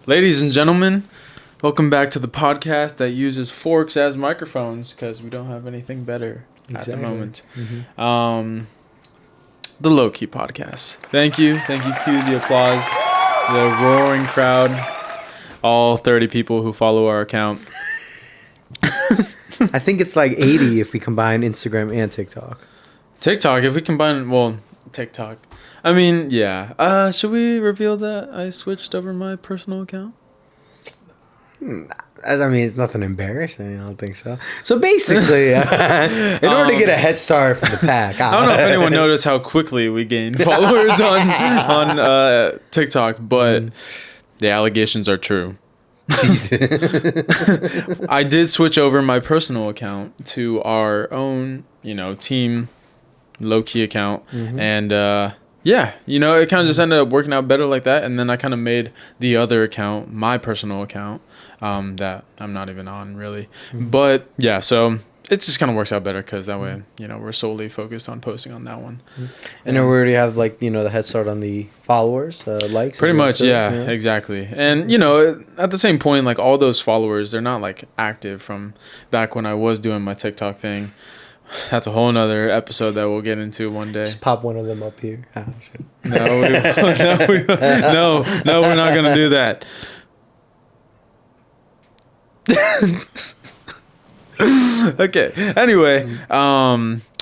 Ladies and gentlemen, welcome back to the podcast that uses forks as microphones because we don't have anything better at the moment. Mm-hmm. The Lowki-Podcast. Thank you. Cue the applause. The roaring crowd. All 30 people who follow our account. I think it's like 80 if we combine Instagram and TikTok. If we combine, TikTok. I mean, yeah. Should we reveal that I switched over my personal account? It's nothing embarrassing. I don't think so. So basically, in order to get a head start from the pack. I don't know if anyone noticed how quickly we gained followers on TikTok, but the allegations are true. I did switch over my personal account to our own, team low-key account. Mm-hmm. And, it kind of just ended up working out better like that. And then I kind of made the other account, my personal account, that I'm not even on really. Mm-hmm. But yeah, so it just kind of works out better because that way, we're solely focused on posting on that one. And then we already have the head start on the followers, likes. Pretty much, yeah, exactly. And, at the same point, like all those followers, they're not like active from back when I was doing my TikTok thing. That's a whole nother episode that we'll get into one day. Just pop one of them up here. No, we're not going to do that. Okay. Anyway,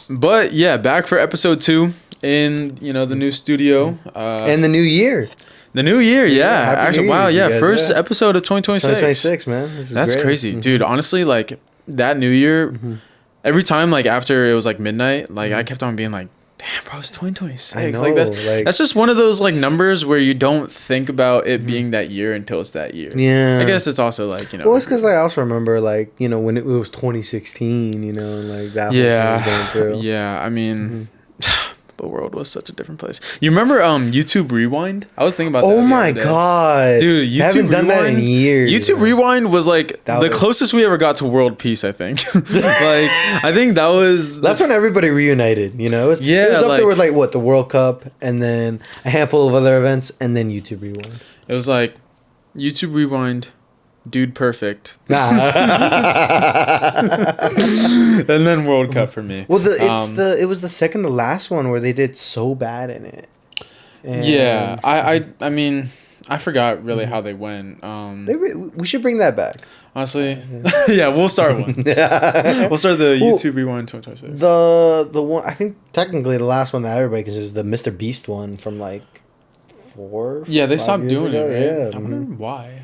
but yeah, back for episode 2 in, the new studio. And the new year. The new year, yeah. Actually, wow, yeah. First episode of 2026. 2026, man. That's great. Crazy. Mm-hmm. Dude, honestly, like that new year... Mm-hmm. Every time, like, after it was, like, midnight, like, I kept on being like, damn, bro, it's 2026. I know, like, that's just one of those, like, numbers where you don't think about it being that year until it's that year. Yeah. I guess it's also, like, Well, it's because, like, I also remember, like, when it was 2016, and, like, that was going through. Yeah, I mean... The world was such a different place. You remember YouTube Rewind? I was thinking about that. Oh my god, dude! YouTube I haven't done that in years. YouTube Rewind was like the closest we ever got to world peace. I think. I think that was. That's when everybody reunited. It was up there with like the World Cup, and then a handful of other events, and then YouTube Rewind. It was like YouTube Rewind. Dude perfect. And then World Cup for me. Well, it was the second to last one where they did so bad in it. And yeah, I mean, I forgot really how they went. We should bring that back. Honestly, yeah, we'll start one. We'll start the YouTube Rewind 2026. The one, I think technically the last one that everybody can is the Mr. Beast one from like 4. Yeah, they stopped doing it. Right? Yeah, I wonder why.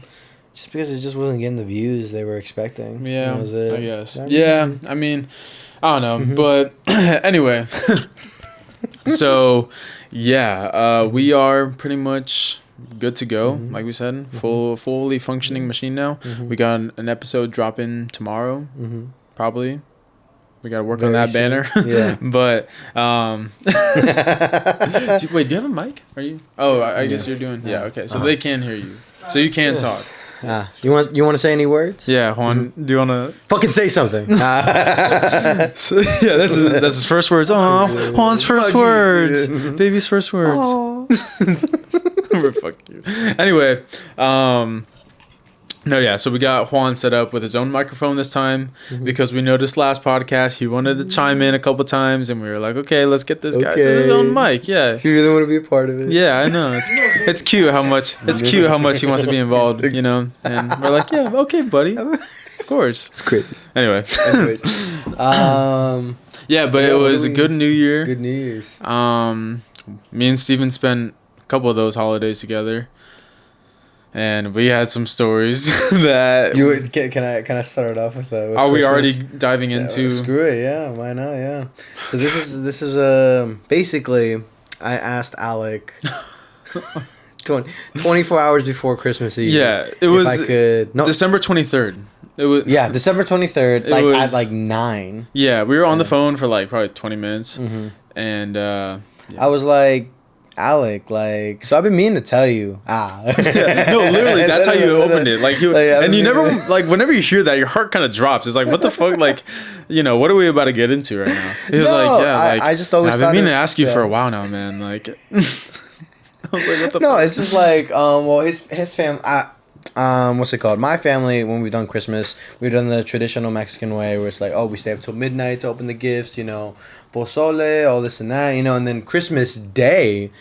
Just because it just wasn't getting the views they were expecting. Yeah, that was it. I guess. Yeah, I mean, I don't know. Mm-hmm. But anyway, so yeah, we are pretty much good to go. Mm-hmm. Like we said, fully functioning machine now. Mm-hmm. We got an episode dropping tomorrow, probably. We got to work on that soon. Banner. Yeah. But, wait, do you have a mic? Are you? Oh, I guess you're doing. Yeah, okay. So they can hear you. So you can talk. You want to say any words? Yeah, Juan. Do you want to fucking say something? So, yeah, that's his first words. Oh, Juan's first words. Baby's first words. Fuck you. Anyway, no, yeah. So we got Juan set up with his own microphone this time because we noticed last podcast he wanted to chime in a couple times, and we were like, okay, let's get this guy to his own mic. Yeah, if you really want to be a part of it. Yeah, I know. It's cute how much he wants to be involved. And we're like, yeah, okay, buddy, of course. It's crazy. Anyway, yeah, but it was a good New Year. Good New Year's. Me and Steven spent a couple of those holidays together. And we had some stories that can I start it off with that? Are we already diving into? Screw it, yeah. Why not? Yeah. So this is basically I asked Alec 24 hours before Christmas Eve. Yeah, it was December 23rd. It was December 23rd, at like 9. Yeah, we were on the phone for like probably 20 minutes, and I was like, Alec, like, so I've been meaning to tell you. No, literally, that's how you opened it. Like, and you never, like, whenever you hear that, your heart kind of drops. It's like, what the fuck? Like, what are we about to get into right now? He was I just always I've been meaning to ask you for a while now, man. Like, I was like, what the fuck? No, it's just like, well, his family, what's it called? My family, when we've done Christmas, we've done the traditional Mexican way where it's like, oh, we stay up till midnight to open the gifts, you know, pozole, all this and that, you know, and then Christmas Day,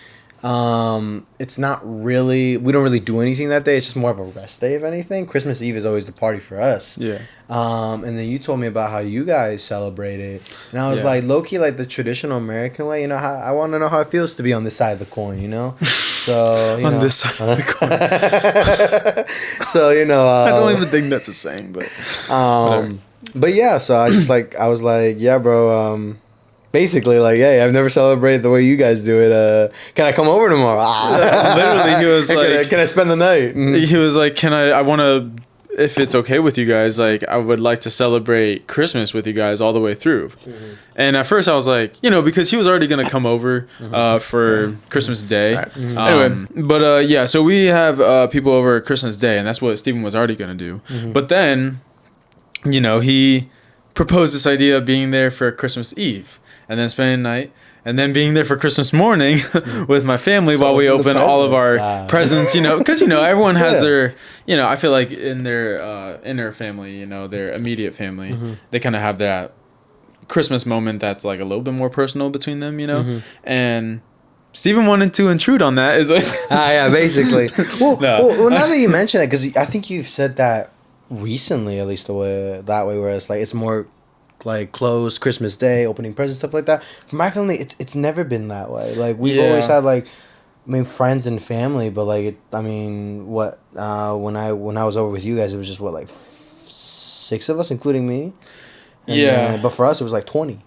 it's not really, we don't really do anything that day. It's just more of a rest day, if anything. Christmas Eve is always the party for us. Yeah. And then you told me about how you guys celebrate it, and I was like, low-key, like the traditional American way, you know, how I want to know how it feels to be on this side of the coin, you know. So you know, this side of the coin. So you know, I don't even think that's a saying, but but yeah. So I was like, yeah, bro. Basically, like, hey, I've never celebrated the way you guys do it. Can I come over tomorrow? Literally, he was like, can I spend the night? He was like, I want to, if it's okay with you guys, like, I would like to celebrate Christmas with you guys all the way through. Mm-hmm. And at first I was like, you know, because he was already going to come over for Christmas Day. Right. Mm-hmm. Anyway, but yeah, so we have people over Christmas Day, and that's what Steven was already going to do. Mm-hmm. But then, you know, he proposed this idea of being there for Christmas Eve. And then spending the night, and then being there for Christmas morning with my family while we open all of our presents, you know, because, you know, everyone has their, you know, I feel like in their family, you know, their immediate family, they kind of have that Christmas moment that's like a little bit more personal between them, you know, and Steven wanted to intrude on that. Is like, yeah, basically. Well, now that you mention it, because I think you've said that recently, at least that way, where it's like, it's more like closed Christmas Day, opening presents, stuff like that. For my family, it's never been that way. Like we've always had like, I mean, friends and family, but like when I was over with you guys, it was just like 6 of us, including me. And but for us, it was like 20.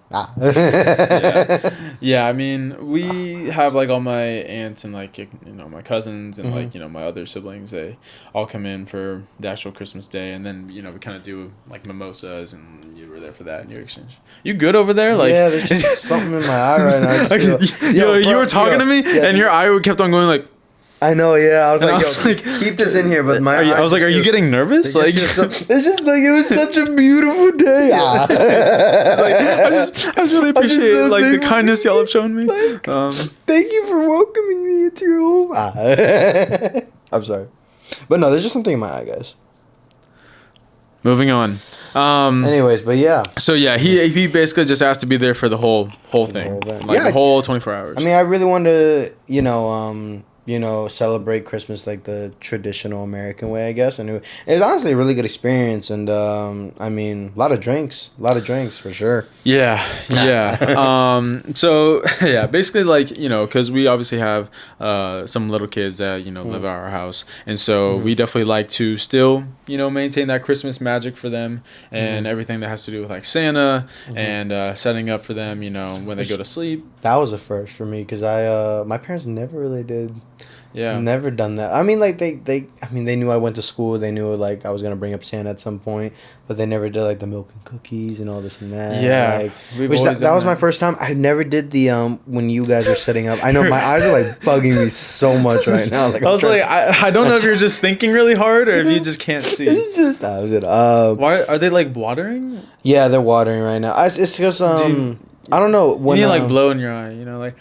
Yeah, I mean, we have like all my aunts and like, you know, my cousins and like, you know, my other siblings, they all come in for the actual Christmas Day, and then, you know, we kind of do like mimosas, and you were there for that and you exchange. You good over there? Like, yeah, there's just something in my eye right now. You were talking to me and your eye kept on going like, I know, yeah. I was like, keep this in here, but I was like, are you getting nervous? Like, it's just like, it was such a beautiful day. I just really appreciate like the kindness y'all have shown me. Like, thank you for welcoming me into your home. I'm sorry, but no, there's just something in my eye, guys. Moving on. Anyways, but yeah. So yeah, he basically just asked to be there for the whole thing, like the whole 24 hours. I mean, I really wanted to, you know, celebrate Christmas like the traditional American way, I guess. And it was honestly a really good experience. And, I mean, a lot of drinks for sure. Yeah. So, yeah, basically, like, you know, because we obviously have some little kids that, you know, live at our house. And so we definitely like to still, you know, maintain that Christmas magic for them and everything that has to do with, like, Santa and setting up for them, you know, when they go to sleep. That was a first for me because my parents never really did. Yeah. Never done that. I mean, like, they knew I went to school. They knew, like, I was going to bring up Santa at some point. But they never did, like, the milk and cookies and all this and that. Yeah. Like, that was my first time. I never did the, when you guys were setting up. I know my eyes are, like, bugging me so much right now. Like, I don't know if you're just thinking really hard or if you just can't see. It's just, that was it. Why are they, like, watering? Yeah, they're watering right now. It's because, I don't know. When you need, like, blow in your eye, you know, like.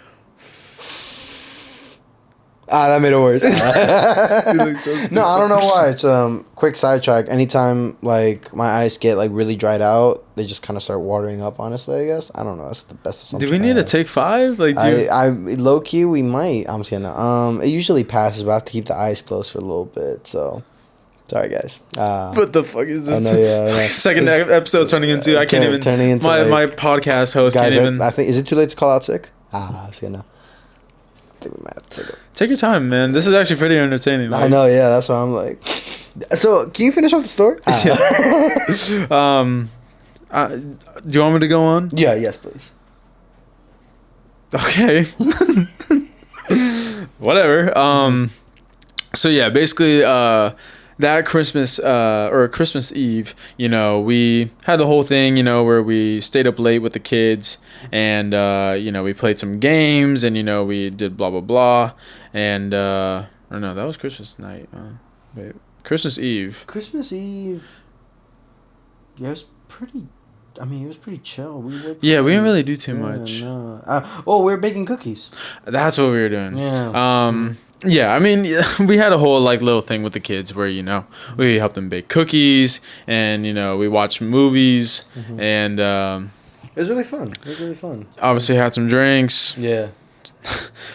That made it worse. You look so stupid. No, I don't know why. It's quick sidetrack. Anytime like my eyes get like really dried out, they just kind of start watering up. Honestly, I guess I don't know. That's the best assumption. Do we need to take 5? Like, I low key we might. I'm just kidding. It usually passes, but I have to keep the eyes closed for a little bit. So. Sorry, guys. What the fuck is this? I know, yeah. Second episode turning into. I can't even. Turning into my podcast host guys, can't even. I think, is it too late to call out sick? I was gonna. I think we might have to take it. Take your time, man. This is actually pretty entertaining. Like. I know, yeah. That's why I'm like. So, can you finish off the story? Do you want me to go on? Yeah. Yes, please. Okay. Whatever. So yeah, basically, that Christmas or Christmas Eve, you know, we had the whole thing, you know, where we stayed up late with the kids and, you know, we played some games and, you know, we did blah, blah, blah. And, or no, that was Christmas night. Wait, Christmas Eve. Christmas Eve. Yeah, it was pretty. I mean, it was pretty chill. We didn't really do too much. No. We were baking cookies. That's what we were doing. Yeah. Yeah, I mean, we had a whole like little thing with the kids where we helped them bake cookies and we watched movies and it was really fun. obviously had some drinks. Yeah,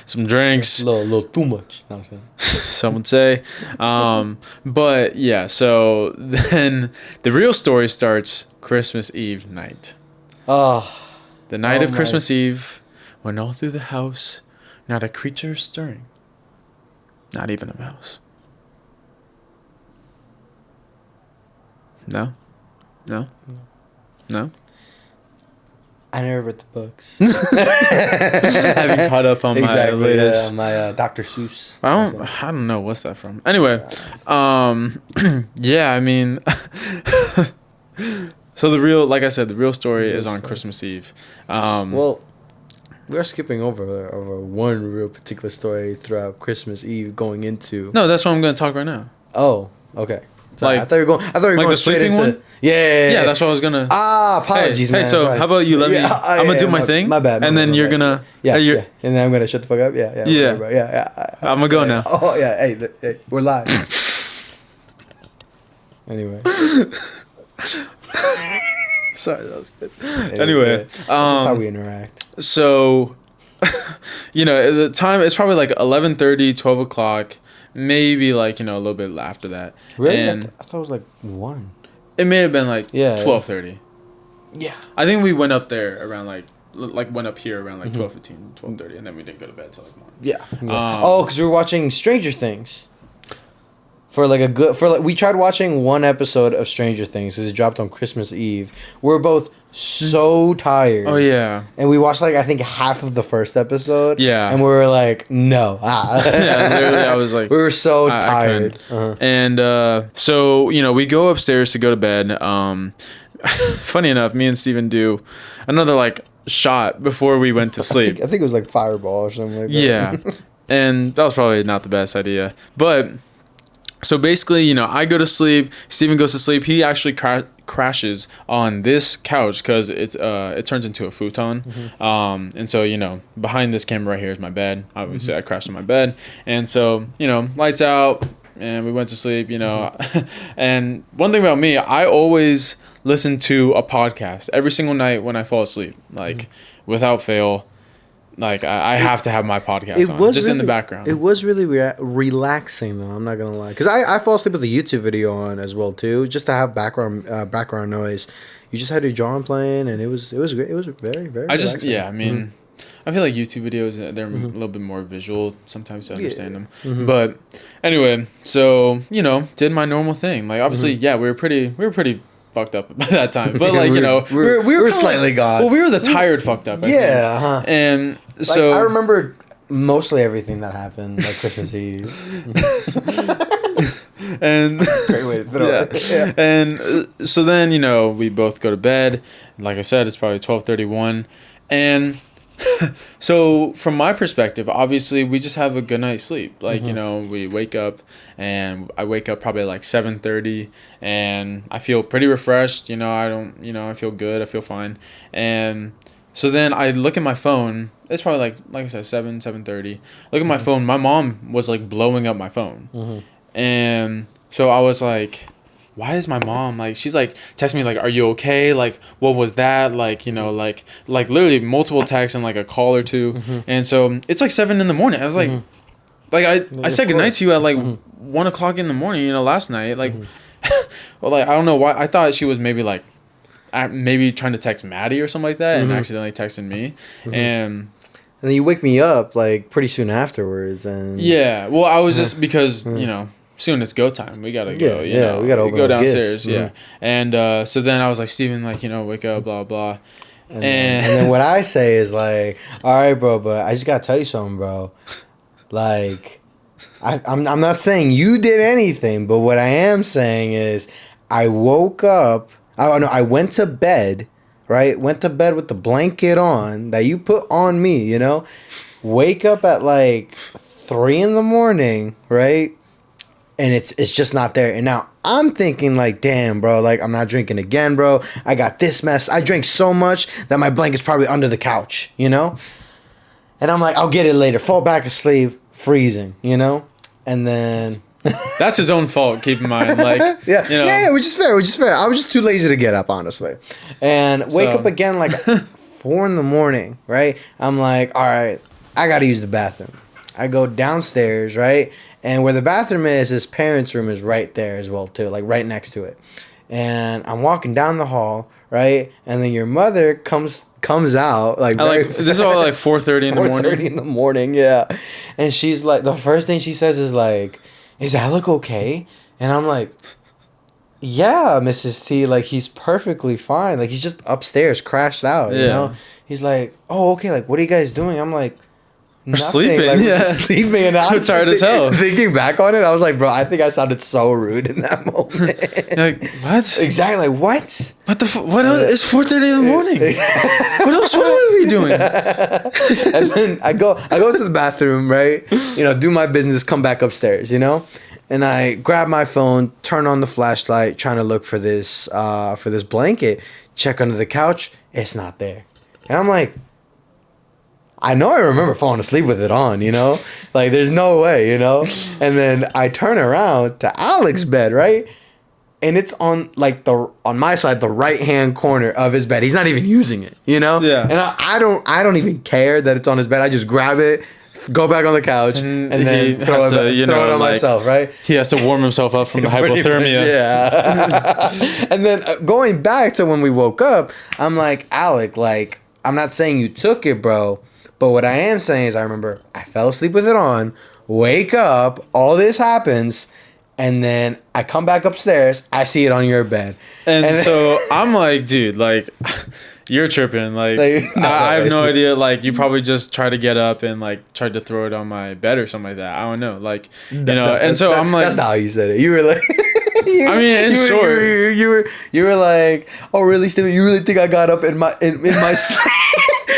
some drinks. A little too much. No, some would say, but yeah. So then the real story starts Christmas Eve night. Oh, the night of Christmas Eve, when all through the house, not a creature is stirring. Not even a mouse. No? I never read the books. Have you caught up on my latest? My Dr. Seuss. I don't know what's that from. Anyway, yeah, I mean, so like I said, the real story is on Christmas Eve. Well, we are skipping over one real particular story throughout Christmas Eve going into. No, that's what I'm going to talk right now. Oh, okay. Like, I thought you were going the straight sleeping into one. Yeah, that's what I was gonna. Apologies, man. Hey, so how about you let me? I'm gonna do my thing. My bad. And then you're gonna. Yeah, and then I'm gonna shut the fuck up. Yeah. Whatever, yeah. I'm gonna go now. Oh yeah. Hey, we're live. Anyway. Sorry, that was good. Anyway, that's just how we interact. So, the time it's probably like 11:30, 12 o'clock, maybe like a little bit after that. Really? And I thought it was like 1. It may have been like 12:30. Yeah. I think we went up there around went up here around like 12:15, 12:30, and then we didn't go to bed till like 1. Yeah. Because we were watching Stranger Things. We tried watching one episode of Stranger Things because it dropped on Christmas Eve. We're both so tired. Oh yeah. And we watched I think half of the first episode. Yeah. And we were like, no. Yeah, literally, I was like, we were so tired. And so we go upstairs to go to bed. Funny enough, me and Steven do another shot before we went to sleep. I think it was like Fireball or something like that. Yeah. And that was probably not the best idea. But so basically, I go to sleep, Steven goes to sleep. He actually crashes on this couch because it turns into a futon. And so, behind this camera right here is my bed. Obviously, I crashed on my bed. And so, lights out, and we went to sleep, And one thing about me, I always listen to a podcast every single night when I fall asleep, without fail. I have to have my podcast on, just in the background. It was really relaxing, though. I'm not gonna lie, because I fall asleep with a YouTube video on as well too, just to have background noise. You just had your John playing, and it was great. It was very very. Relaxing. I mean, I feel like YouTube videos they're a little bit more visual sometimes to understand them. But anyway, so did my normal thing. Obviously, we were pretty fucked up by that time, but we were slightly gone. Well, we were the tired fucked up. I think. And so I remember mostly everything that happened Christmas Eve. And great way to throw it. Yeah. And so then we both go to bed. Like I said, it's probably 12:31, and so from my perspective, obviously we just have a good night's sleep. We wake up, and I wake up probably 7:30, and I feel pretty refreshed. I feel good. I feel fine. And so then I look at my phone. It's probably like I said, 7:30. Look at my phone. My mom was blowing up my phone, and so I was like, why is my mom she's texting me are you okay, what was that, literally multiple texts and a call or two. And so it's 7 in the morning. I was like I said goodnight to you at 1 o'clock in the morning last night. Well, I don't know why I thought she was maybe maybe trying to text Maddie or something like that, and accidentally texted me. And then you wake me up pretty soon afterwards. And yeah, well, I was just because soon it's go time. We gotta go. We gotta go downstairs. Yeah, and so then I was like, Steven, wake up, blah blah. And then what I say is all right, bro, but I just gotta tell you something, bro. I'm not saying you did anything, but what I am saying is I woke up. I went to bed. Right, went to bed with the blanket on that you put on me. Wake up at 3 in the morning, right? And it's just not there. And now I'm thinking damn, bro, I'm not drinking again, bro. I got this mess. I drank so much that my blanket's probably under the couch, And I'm I'll get it later. Fall back asleep. freezing, you know? And then... That's his own fault, keep in mind. Like, yeah, you know. yeah, which is fair. I was just too lazy to get up, honestly. And wake up again like 4 a.m, right? I'm like, all right, I got to use the bathroom. I go downstairs, right? And where the bathroom is, his parents' room is right there as well, too, like right next to it. And I'm walking down the hall, right? And then your mother comes out like, this is all like 4:30 in the morning. 4:30 in the morning, yeah. And she's like, the first thing she says is like, "Is Alec okay?" And I'm like, "Yeah, Mrs. T, like he's perfectly fine. Like he's just upstairs, crashed out, you know?" He's like, "Oh, okay, like what are you guys doing?" I'm like, we're sleeping. Like, yeah. we're sleeping, and I'm tired as hell. Thinking back on it, I was like, bro, I think I sounded so rude in that moment. Like, what? Exactly. Like, what? What the what else? It's 4:30 in the morning. What else? What are we doing? And then I go to the bathroom, right? You know, do my business, come back upstairs, you know? And I grab my phone, turn on the flashlight, trying to look for this blanket, check under the couch, it's not there. And I'm like, I know I remember falling asleep with it on, you know? Like, there's no way, you know? And then I turn around to Alec's bed, right? And it's on, like, on my side, the right-hand corner of his bed. He's not even using it, you know? Yeah. And I don't even care that it's on his bed. I just grab it, go back on the couch, and then throw it on myself, right? He has to warm himself up from the hypothermia. Yeah. And then going back to when we woke up, I'm like, Alec, like, I'm not saying you took it, bro. But what I am saying is I remember I fell asleep with it on, wake up, all this happens, and then I come back upstairs, I see it on your bed. And so I'm like, dude, like, you're tripping. Like I have no idea. Like, you probably just tried to get up and, like, tried to throw it on my bed or something like that. I don't know. Like, you know, and so I'm like... That's not how you said it. You were like... I mean, in short... You were like, oh, really, Steven? You really think I got up in my sleep?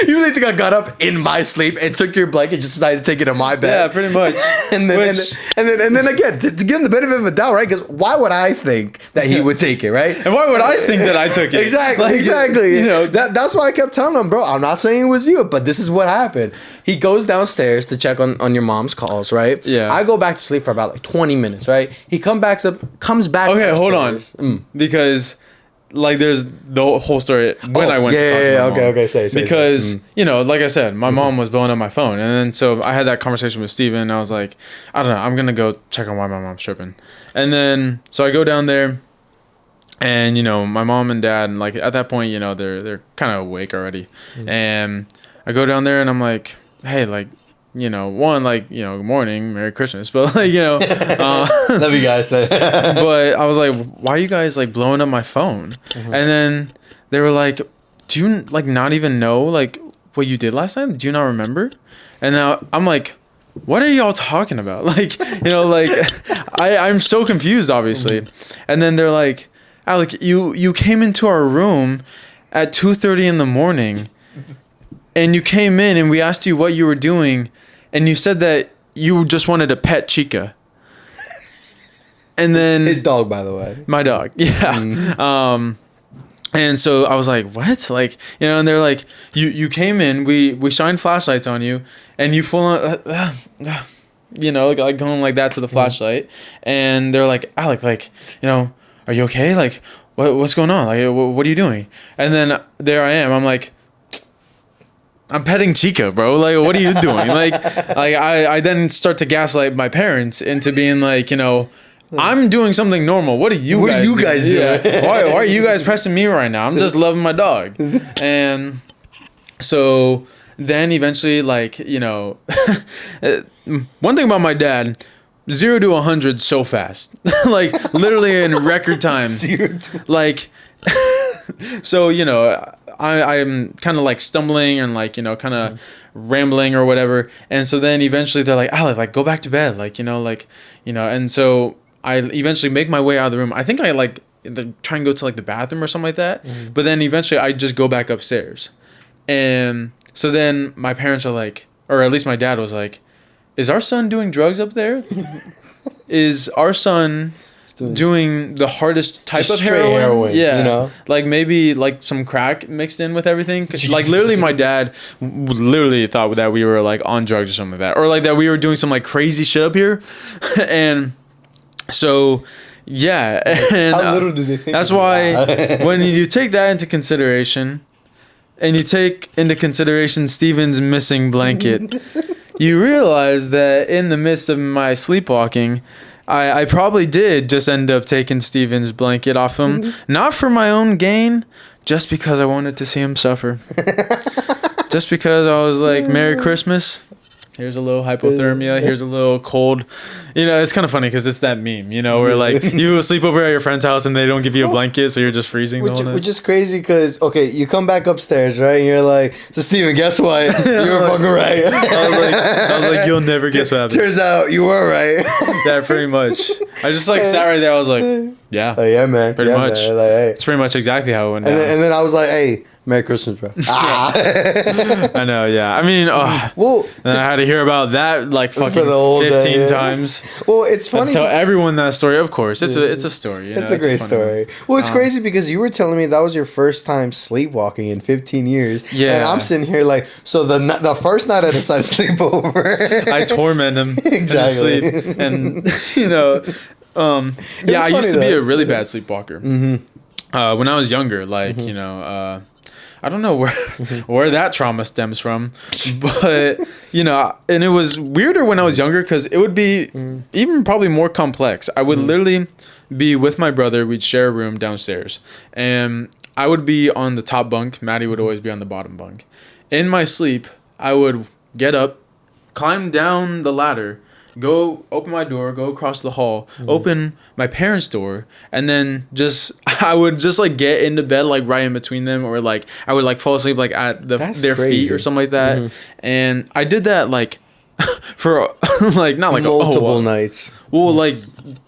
You really think I got up in my sleep and took your blanket, just decided to take it on my bed? Yeah, pretty much. and then again, to give him the benefit of a doubt, right? Because why would I think that he would take it, right? And why would I think that I took it? Exactly, like, exactly. You know, that's why I kept telling him, bro, I'm not saying it was you, but this is what happened. He goes downstairs to check on your mom's calls, right? Yeah. I go back to sleep for about like 20 minutes, right? He comes back. Okay, hold on. Because... like, there's the whole story when I went to talk to my mom. Okay, say. Because, you know, like I said, my mom was blowing up my phone. And then so I had that conversation with Steven, and I was like, I don't know, I'm going to go check on why my mom's tripping. And then, so I go down there, and, you know, my mom and dad, like, at that point, you know, they're kind of awake already. And I go down there, and I'm like, hey, like, you know, one, like, you know, good morning, Merry Christmas, but, like, you know, love you guys. But I was like, why are you guys, like, blowing up my phone? And then they were like, do you, like, not even know, like, what you did last night? Do you not remember? And now I'm like, what are y'all talking about? Like, you know, like, I'm so confused, obviously. And then they're like, Alec, you came into our room at 2:30 in the morning, and you came in and we asked you what you were doing, and you said that you just wanted to pet Chica. And then... his dog, by the way. My dog, yeah. And so I was like, what? Like, you know, and they're like, you came in, we shined flashlights on you, and you full on... you know, like going like that to the flashlight. And they're like, Alec, like, you know, are you okay? Like, what's going on? Like, what are you doing? And then there I am. I'm like... I'm petting Chica, bro. Like, what are you doing? Like I then start to gaslight my parents into being like, you know, I'm doing something normal. What are you guys doing? Yeah. Why are you guys pressing me right now? I'm just loving my dog. And so then eventually, like, you know, one thing about my dad, 0 to 100 so fast. Like, literally in record time. Like, so, you know, I'm kind of like stumbling and, like, you know, kind of rambling or whatever. And so then eventually they're like, Alec, like, go back to bed. Like, you know, and so I eventually make my way out of the room. I think I like try and go to like the bathroom or something like that. But then eventually I just go back upstairs. And so then my parents are like, or at least my dad was like, is our son doing drugs up there? Is our son doing the hardest type of straight heroin. Yeah, you know, like maybe like some crack mixed in with everything. Cause like literally, my dad literally thought that we were like on drugs or something like that, or like that we were doing some like crazy shit up here, and so. Yeah, and how little do they think? That's why when you take that into consideration, and you take into consideration Steven's missing blanket, you realize that in the midst of my sleepwalking, I probably did just end up taking Steven's blanket off him, not for my own gain, just because I wanted to see him suffer. Just because I was like, Merry Christmas. Here's a little hypothermia. Here's a little cold. You know, it's kind of funny because it's that meme, you know, where like you sleep over at your friend's house and they don't give you a blanket, so you're just freezing the whole night. Which is crazy because, okay, you come back upstairs, right? And you're like, so Steven, guess what? You were fucking right. I was like, you'll never guess what happened. Turns out you were right. Yeah, pretty much. I just like sat right there. I was like, yeah. Like, yeah, man. Pretty much. Man. Like, hey. It's pretty much exactly how it went down. And then I was like, hey. Merry Christmas, bro. I know, yeah. I mean, well, and I had to hear about that like fucking 15 times. Well, it's funny. Tell everyone that story, of course. It's a story. It's a great story. Well, it's crazy because you were telling me that was your first time sleepwalking in 15 years. Yeah. And I'm sitting here like, so the first night I decided to sleep over. I torment him exactly. in his sleep. And, you know, yeah, I used to be a really bad sleepwalker. Mm-hmm. When I was younger, like, you know, I don't know where that trauma stems from, but, you know, and it was weirder when I was younger because it would be even probably more complex. I would literally be with my brother. We'd share a room downstairs, and I would be on the top bunk. Maddie would always be on the bottom bunk. In my sleep, I would get up, climb down the ladder, go open my door, go across the hall, open my parents' door, and then I would just like get into bed like right in between them, or like I would like fall asleep like at their feet or something like that. And I did that like for like not like multiple nights. Well, like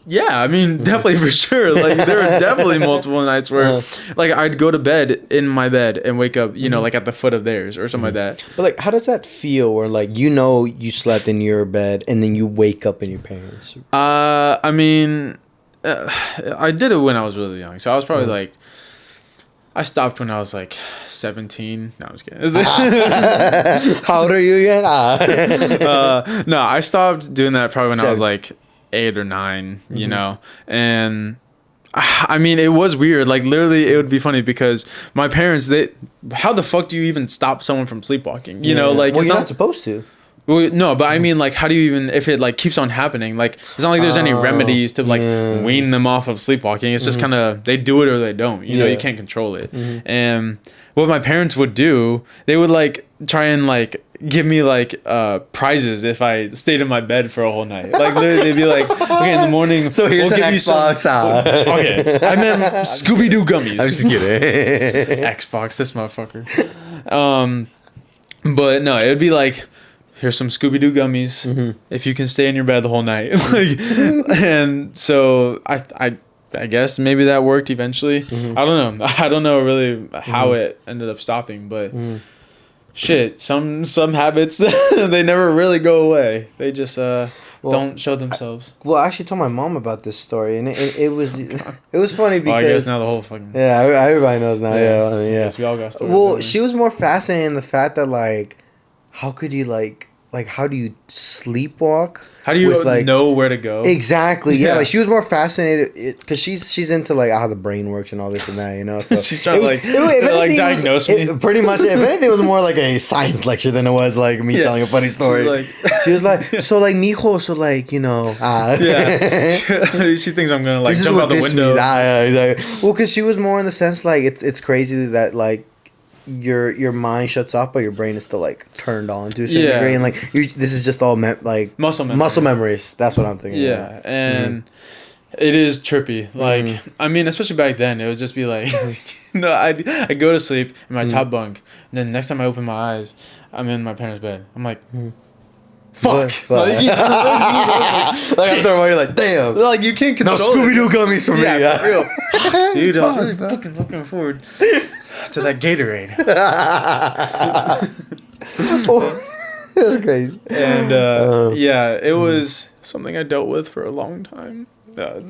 yeah, I mean definitely for sure. Like there were definitely multiple nights where like I'd go to bed in my bed and wake up, you know, like at the foot of theirs or something like that. But like, how does that feel? Where like you slept in your bed and then you wake up in your parents'? I mean, I did it when I was really young, so I was probably like. I stopped when I was like 17. No, I'm just kidding. How old are you again? No, I stopped doing that probably when I was like 8 or 9, you know? And I mean, it was weird. Like, literally, it would be funny because my parents, how the fuck do you even stop someone from sleepwalking? You know, like, well, you're not supposed to. Well, no, but I mean, like, how do you even, if it, like, keeps on happening, like, it's not like there's any remedies to, like, wean them off of sleepwalking. It's just kind of, they do it or they don't. You know, you can't control it. And what my parents would do, they would, like, try and, like, give me, like, prizes if I stayed in my bed for a whole night. Like, literally, they'd be like, okay, in the morning, so here's an Xbox. Okay, I meant Scooby-Doo gummies. I was just kidding. Xbox, this motherfucker. But, no, it would be like, here's some Scooby-Doo gummies if you can stay in your bed the whole night. And so I guess maybe that worked eventually. I don't know. I don't know really how it ended up stopping, but shit, some habits, they never really go away. They just don't show themselves. Well, I actually told my mom about this story, and it was funny because I guess now the whole fucking everybody knows now. Yeah, I mean, yes, we all got stories. Well, she was more fascinated in the fact that like, how could you like how do you sleepwalk? How do you know where to go? Exactly. Yeah. Like she was more fascinated because she's into like how the brain works and all this and that, you know. So she's trying to diagnose me. Pretty much. If anything, it was more like a science lecture than it was like me telling a funny story. She was like, so like mijo, so like you know. She thinks I'm gonna like jump out the window. Exactly. Well, because she was more in the sense like it's crazy that like. Your mind shuts off, but your brain is still like turned on to a certain degree, and like this is just all like muscle memories. That's what I'm thinking. Yeah, and it is trippy. Like I mean, especially back then, it would just be like, no, I go to sleep in my top bunk, and then next time I open my eyes, I'm in my parents' bed. I'm like. Fuck. Like after a while, you're like, damn. Like you can't control. No Scooby-Doo gummies for me. Yeah, for real. Dude, I'm really fucking looking forward to that Gatorade. That's crazy. And it was something I dealt with for a long time. Well,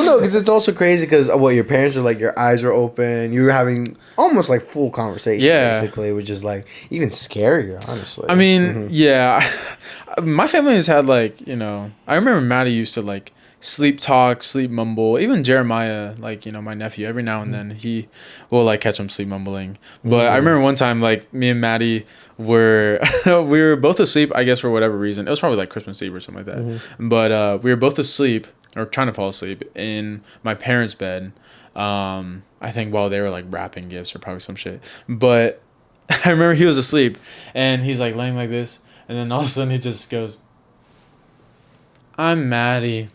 no, because it's also crazy because your parents are like, your eyes are open. You were having almost like full conversation, basically, which is like even scarier, honestly. I mean, yeah. My family has had like, you know, I remember Maddie used to like sleep talk, sleep mumble. Even Jeremiah, like, you know, my nephew, every now and then he will like catch him sleep mumbling. But I remember one time, like, me and Maddie were we were both asleep, I guess, for whatever reason. It was probably like Christmas Eve or something like that. But we were both asleep or trying to fall asleep in my parents' bed. I think while they were like wrapping gifts or probably some shit. But I remember he was asleep and he's like laying like this, and then all of a sudden he just goes, "I'm Maddie."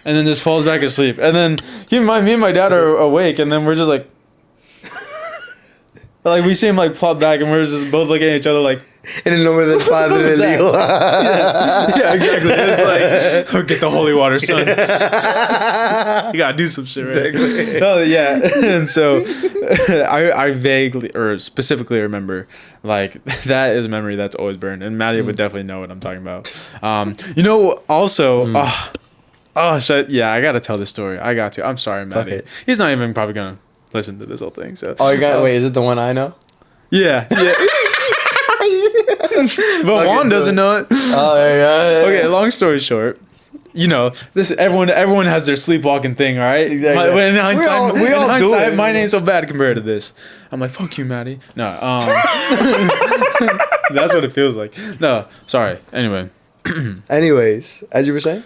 And then just falls back asleep. And then me and my dad are awake, and then we're just like we see him like plop back, and we're just both looking at each other like, en el nombre del Padre del Hijo. Yeah, exactly. It's like, oh, get the holy water, son. You gotta do some shit, right? Exactly. Oh, yeah. And so I vaguely or specifically remember, like, that is a memory that's always burned. And Maddie would definitely know what I'm talking about. You know, also, oh, shit. Yeah, I gotta tell this story. I got to. I'm sorry, Maddie. Okay. He's not even probably gonna listen to this whole thing. So. Oh, you got. Wait, is it the one I know? Yeah. But Juan doesn't know it. Oh, yeah. Okay, long story short, you know, this everyone has their sleepwalking thing, all right? Exactly. In hindsight, we all do it. mine ain't so bad compared to this. I'm like, fuck you, Maddie. No, that's what it feels like. No, sorry. Anyway. Anyways, as you were saying?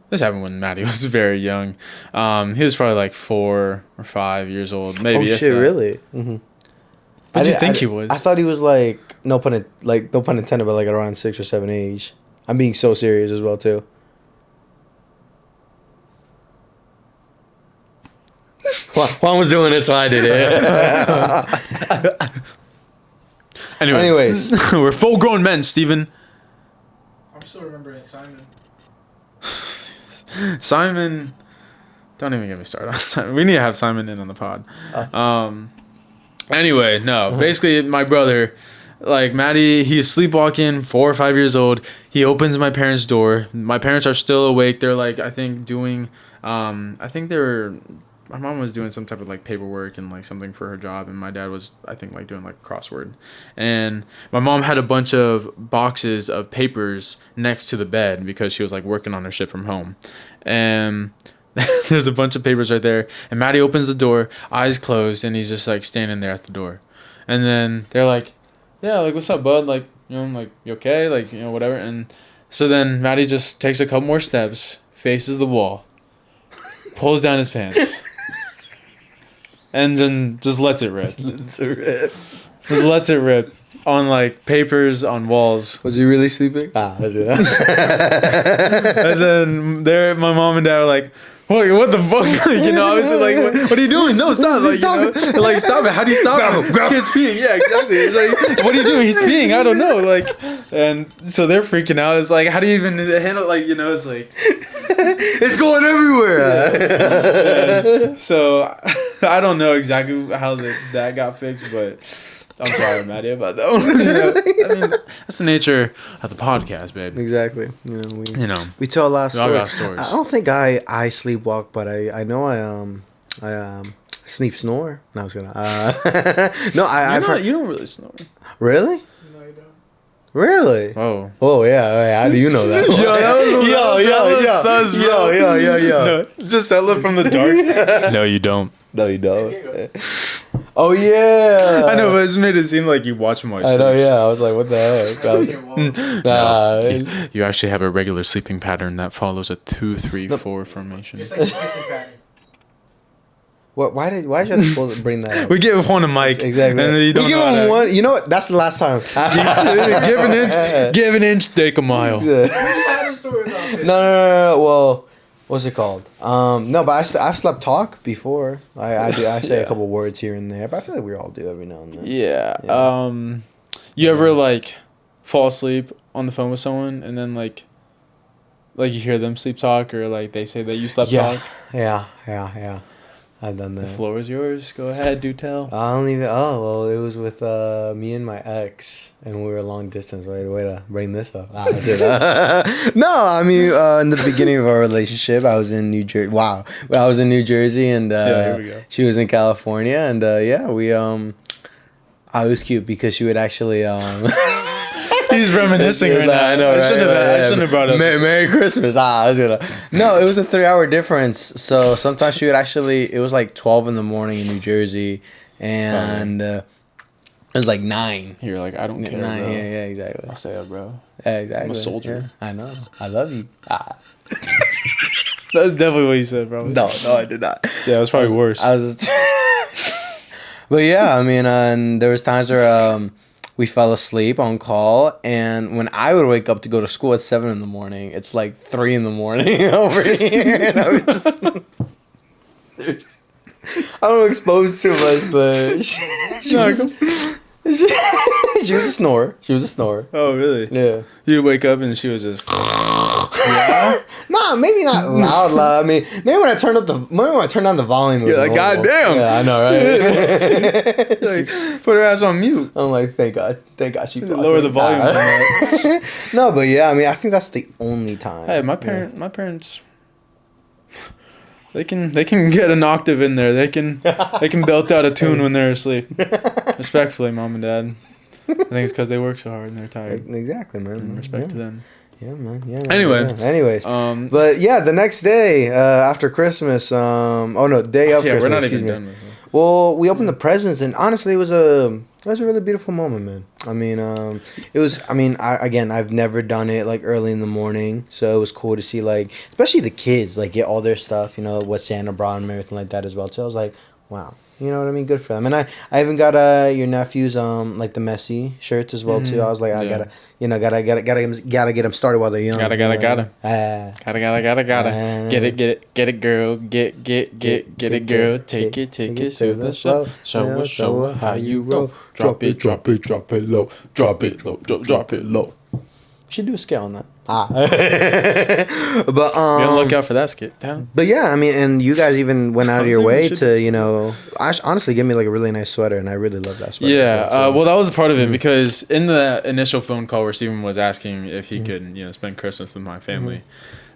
This happened when Maddie was very young. He was probably like 4 or 5 years old, maybe. Oh, shit, really? What do you think he was? I thought he was like no pun intended, but like around 6 or 7 age. I'm being so serious as well too. Juan was doing it, so I did it. Anyways, we're full grown men, Steven. I'm still remembering Simon. Simon, don't even get me started on Simon. We need to have Simon in on the pod. Anyway, no. Basically, my brother, like Maddie, he's sleepwalking, 4 or 5 years old. He opens my parents' door. My parents are still awake. They're like, I think doing, my mom was doing some type of like paperwork and like something for her job, and my dad was, I think, like doing like crossword. And my mom had a bunch of boxes of papers next to the bed because she was like working on her shit from home. And there's a bunch of papers right there, and Maddie opens the door, eyes closed, and he's just like standing there at the door. And then they're like, yeah, like, what's up, bud? Like, you know, I'm like, you okay? Like, you know, whatever. And so then Maddie just takes a couple more steps, faces the wall, pulls down his pants, and then just lets it rip. Just lets it rip on like papers on walls. Was he really sleeping? That's it. And then my mom and dad are like, what the fuck? You know, I was just like, what are you doing? No, stop. Like, Stop you know, it. like, stop it. How do you stop him? Kid's peeing. Yeah, exactly. It's like, what are you doing? He's peeing. I don't know. Like, and so they're freaking out. It's like, how do you even handle, like, you know, it's like. It's going everywhere. Yeah. So, I don't know exactly how that got fixed, but I'm sorry, Maddie, about that one. You know, I mean, that's the nature of the podcast, babe. Exactly. We tell a lot of we all got stories. I don't think I sleepwalk, but I know I sleep snore. No, I was gonna. No, you don't really snore. Really? No, you don't. Really? Oh. Oh yeah. How do you know that? No, just that look from the dark. No, you don't. No, you don't. Oh yeah. I know, but it's made it seem like you watch my sleeps. I know, yeah. I was like, what the heck? You actually have a regular sleeping pattern that follows a 2-3-4 formation. Just like a sleeping pattern. What? Why did you have to bring that up? We give Juan a mic. Exactly. And we give him one. You know what? That's the last time. Give an inch, take a mile. No. Well, what's it called? No, but I've slept talk before. I say a couple words here and there, but I feel like we all do every now and then. Yeah. You ever like fall asleep on the phone with someone and then like you hear them sleep talk, or like they say that you slept talk? Yeah. I've done that. The floor is yours. Go ahead, do tell. I don't even. Oh well, it was with me and my ex, and we were long distance. Way to bring this up. No, I mean in the beginning of our relationship, I was in New Jersey. Wow, I was in New Jersey, and here we go. she was in California, and we I was cute because she would actually He's reminiscing right now. I know. I shouldn't have brought up. Merry Christmas. I was gonna. No, it was a 3-hour difference. So sometimes she would actually. It was like 12 in the morning in New Jersey, and it was like 9. You're like, I don't care, 9. bro. Yeah, exactly. I'll say it, bro. Yeah, exactly. I'm a soldier. Yeah, I know. I love you. That's definitely what you said, probably. No, I did not. Yeah, it was probably worse. I was. But yeah, I mean, and there was times where we fell asleep on call, and when I would wake up to go to school at 7 in the morning, it's like 3 in the morning over here, and I would just. I don't expose too much, but she was a snorer. She was a snorer. Oh, really? Yeah. You'd wake up and she was just. Yeah. Nah, maybe not loud. I mean, maybe when I turned down the volume. You're like, God damn. Yeah, I know, right? Like, put her ass on mute. I'm like, thank God she Lower the volume. No, but yeah, I mean, I think that's the only time. Hey, my parents. They can get an octave in there. They can belt out a tune when they're asleep. Respectfully, mom and dad. I think it's because they work so hard and they're tired. Exactly, man. And respect to them. Yeah, man. Yeah. Man. Anyway. Yeah. Anyways. But yeah, the next day after Christmas. Day of Christmas. Yeah, we're not even done with it. Well, we opened the presents, and honestly, it was a really beautiful moment, man. I mean, it was. I mean, I've never done it like early in the morning, so it was cool to see like, especially the kids, like get all their stuff, you know, what Santa brought and everything like that as well. So I was like, wow. You know what I mean? Good for them. And I even got your nephew's like the Messi shirts as well too. I was like, I gotta get them started while they're young. Gotta. Get it, girl. Get it, girl. Take it to the show. Show her how you roll. Drop it low. Drop it low. Should do a scale on that. But be on the lookout for that skit. Down. But yeah, I mean, and you guys even went out of your way to, you know, honestly give me like a really nice sweater, and I really love that sweater. Yeah, well, that was a part of it because in the initial phone call where Steven was asking if he could, you know, spend Christmas with my family,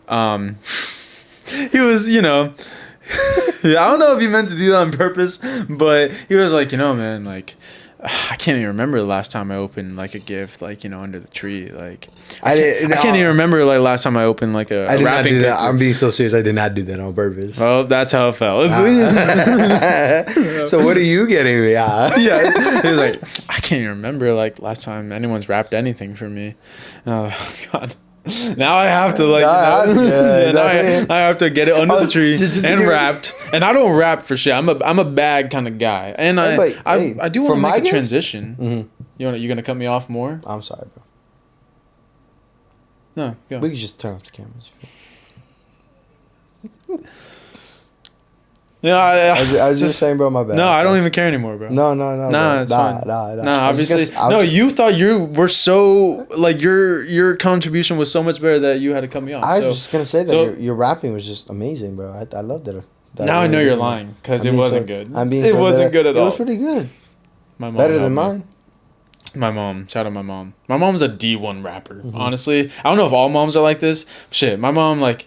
he was, you know, I don't know if he meant to do that on purpose, but he was like, you know, man, like, I can't even remember the last time I opened like a gift, like, you know, under the tree. Like, I can't even remember like last time I opened like a. I did not do that. I'm being so serious. I did not do that on purpose. Well, that's how it felt. So what are you getting me? Yeah, he was like, I can't even remember like last time anyone's wrapped anything for me. Oh God. Now I have to like, now I have to get it under the tree and wrapped. And I don't wrap for shit. I'm a bag kind of guy, and I do want to make a transition. Mm-hmm. You gonna cut me off more? I'm sorry, bro. No, go. We can just turn off the cameras. Yeah, I was just saying, bro. My bad. No, I don't even care anymore, bro. No. Nah, it's fine. Nah, obviously. You thought you were so like your contribution was so much better that you had to cut me off. I was just gonna say that your rapping was just amazing, bro. I loved it. Now I know you're lying because it wasn't good. It wasn't good at all. It was pretty good. My mom better than mine. My mom. Shout out my mom. My mom's a D1 rapper. Mm-hmm. Honestly, I don't know if all moms are like this. Shit, my mom like.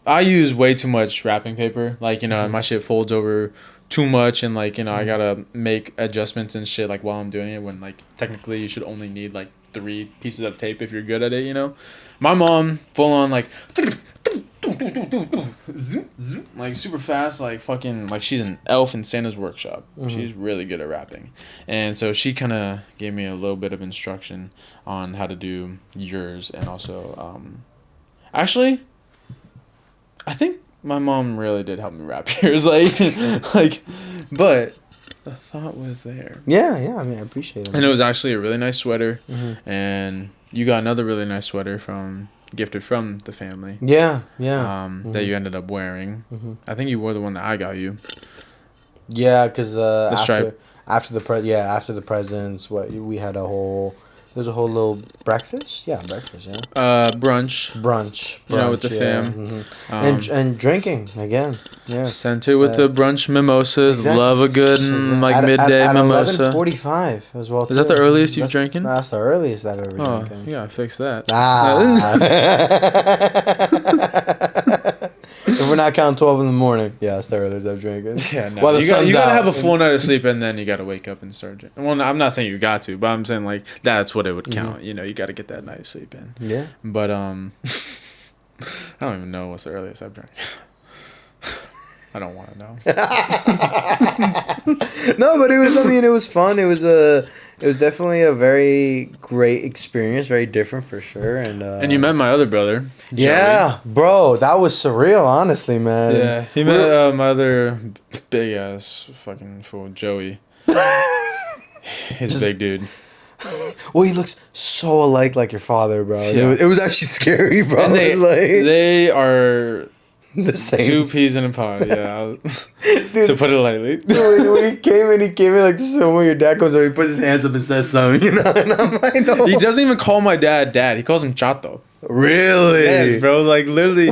I use way too much wrapping paper. Like, you know, and my shit folds over too much. And, like, you know, I got to make adjustments and shit, like, while I'm doing it. When, like, technically you should only need, like, 3 pieces of tape if you're good at it, you know? My mom, full on, like, super fast, like, fucking, like, she's an elf in Santa's workshop. Mm-hmm. She's really good at rapping. And so she kind of gave me a little bit of instruction on how to do yours. And also, actually... I think my mom really did help me rap yours, like, but the thought was there. Yeah, I mean, I appreciate it. And it was actually a really nice sweater, and you got another really nice sweater gifted from the family. Yeah. That you ended up wearing. Mm-hmm. I think you wore the one that I got you. Yeah, because the stripe. After the presents, we had a whole There's a whole little breakfast. Yeah, breakfast. Yeah. Brunch. You know, with the fam. Mm-hmm. And drinking again. Yeah. Sent it with the brunch mimosas. Exactly. Love a good midday at mimosa. 11:45 as well. Is that the earliest you've drinking? That's the earliest I've ever drinking. You gotta fix that. If we're not counting 12 in the morning, yeah, that's the earliest I've drinking. Yeah, no. Well, you gotta have a full night of sleep and then you gotta wake up and start drinking. Well, no, I'm not saying you got to, but I'm saying like that's what it would count. You know, you gotta get that night of sleep in. Yeah. But I don't even know what's the earliest I've drank. I don't want to know. No, but it was. I mean, it was fun. It was definitely a very great experience. Very different for sure. And you met my other brother. Joey. Yeah, bro, that was surreal. Honestly, man. Yeah, he met my other big ass fucking fool, Joey. He's a big dude. Well, he looks so alike like your father, bro. Yeah. It was actually scary, bro. And they are the same. Two peas in a pod, yeah. To put it lightly. Dude, when he came in like this is when your dad comes over, he puts his hands up and says something, you know? And I'm like, no. He doesn't even call my dad. He calls him Chato. Really? Yes, bro. Like, literally,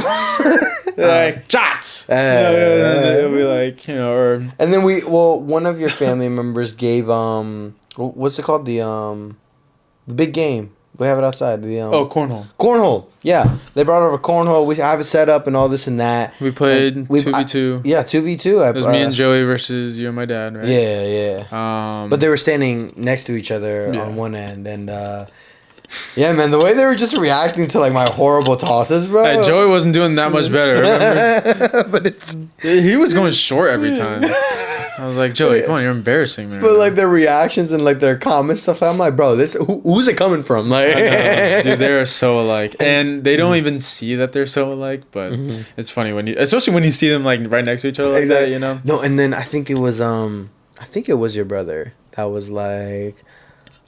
like, Chats! He'll be like, you know, or... And then one of your family members gave, what's it called? The big game. We have it outside. Cornhole. Cornhole. Yeah. They brought over cornhole. We have it set up and all this and that. We played 2v2. Yeah, 2v2. It was me and Joey versus you and my dad, right? Yeah. But they were standing next to each other on one end. And, yeah, man, the way they were just reacting to, like, my horrible tosses, bro. Hey, Joey wasn't doing that much better, remember? But he was going short every time. I was like, Joey, come on, you're embarrassing me. But like their reactions and like their comments stuff, I'm like, bro, who's it coming from? Like, dude, they're so alike, and they don't even see that they're so alike. But it's funny especially when you see them like right next to each other, like that, you know. No, and then I think it was your brother that was like,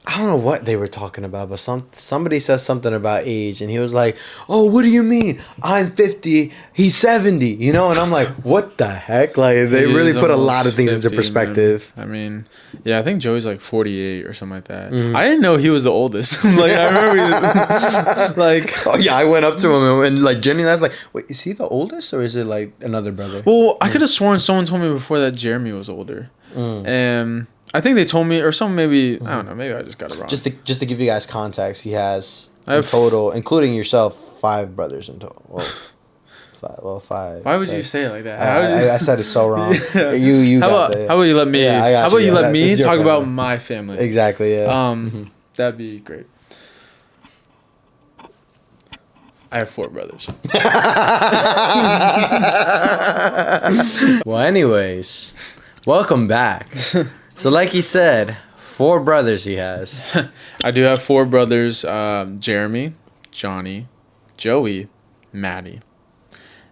I don't know what they were talking about, but somebody says something about age, and he was like, "Oh, what do you mean? I'm 50, he's 70," you know? And I'm like, what the heck? Like, they really put a lot of things 50, into perspective. Man. I mean, yeah, I think Joey's like 48 or something like that. I didn't know he was the oldest. Like, I remember, like, oh yeah, I went up to him and like Jenny and I was like, wait, is he the oldest or is it like another brother? Well, I could have sworn someone told me before that Jeremy was older, and I think they told me, or some maybe I don't know. Maybe I just got it wrong. Just to give you guys context, he has in total, including yourself, 5 brothers in total. Well, 5. Why would you say it like that? I said it so wrong. You how got about you let me? Yeah, how about you let me talk family. about my family? Exactly. Yeah. That'd be great. I have 4 brothers. Well, anyways, welcome back. So, like he said, 4 brothers he has. I do have 4 brothers: Jeremy, Johnny, Joey, Maddie,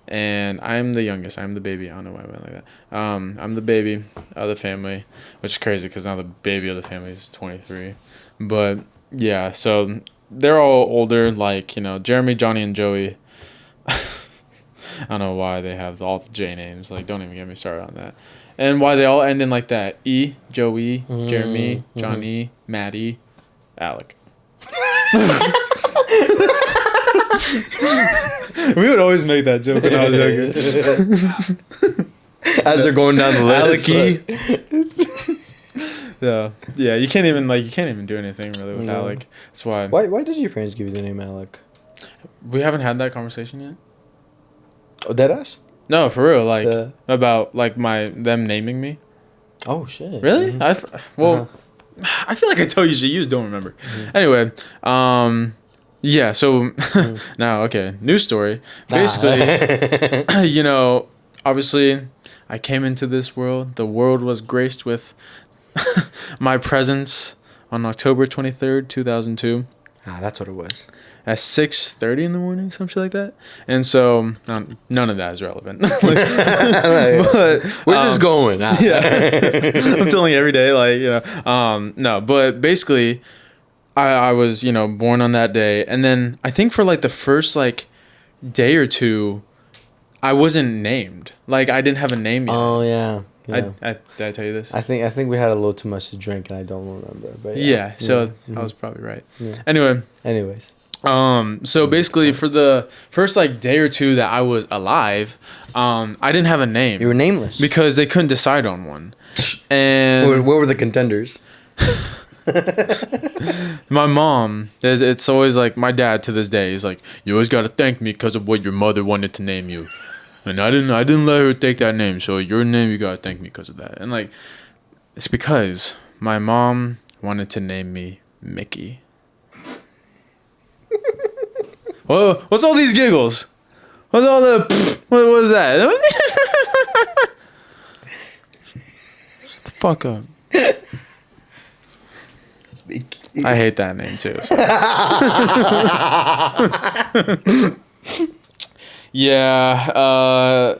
and I'm the youngest. I'm the baby. I don't know why I went like that. I'm the baby of the family, which is crazy because now the baby of the family is 23. But yeah, so they're all older. Like, you know, Jeremy, Johnny, and Joey. I don't know why they have all the J names. Like, don't even get me started on that. And why they all end in like that. E, Joey, Jeremy, Johnny, Maddie, Alec. We would always make that joke when I was younger. As they're going down the list. Alec. Yeah, you can't even do anything really with Alec. That's why. Why did your parents give you the name Alec? We haven't had that conversation yet. Oh, deadass? No, for real. Like about like them naming me. Oh shit! Really? I feel like I told you shit. You just don't remember. Anyway, yeah. So now, okay, new story. Basically, you know, obviously, I came into this world. The world was graced with my presence on October 23rd, 2002. That's what it was. At 6:30 in the morning, some shit like that. And so, none of that is relevant. But, where's this going? Yeah. I'm telling you every day, like, you know. No, but basically, I was, you know, born on that day. And then I think for, like, the first, like, day or two, I wasn't named. Like, I didn't have a name yet. Oh, yeah. Yeah. Did I tell you this? I think we had a little too much to drink, and I don't remember. But So I was probably right. Yeah. Anyway. Anyways. So basically, for the first like day or two that I was alive, I didn't have a name. You were nameless because they couldn't decide on one. And what were the contenders? My mom, it's always like my dad to this day is like, you always got to thank me because of what your mother wanted to name you, and I didn't let her take that name, so your name, you got to thank me because of that. And like, it's because my mom wanted to name me Mickey. Whoa, what's all these giggles? What's all the what was that? Shut the fuck up. I hate that name too. So. Yeah.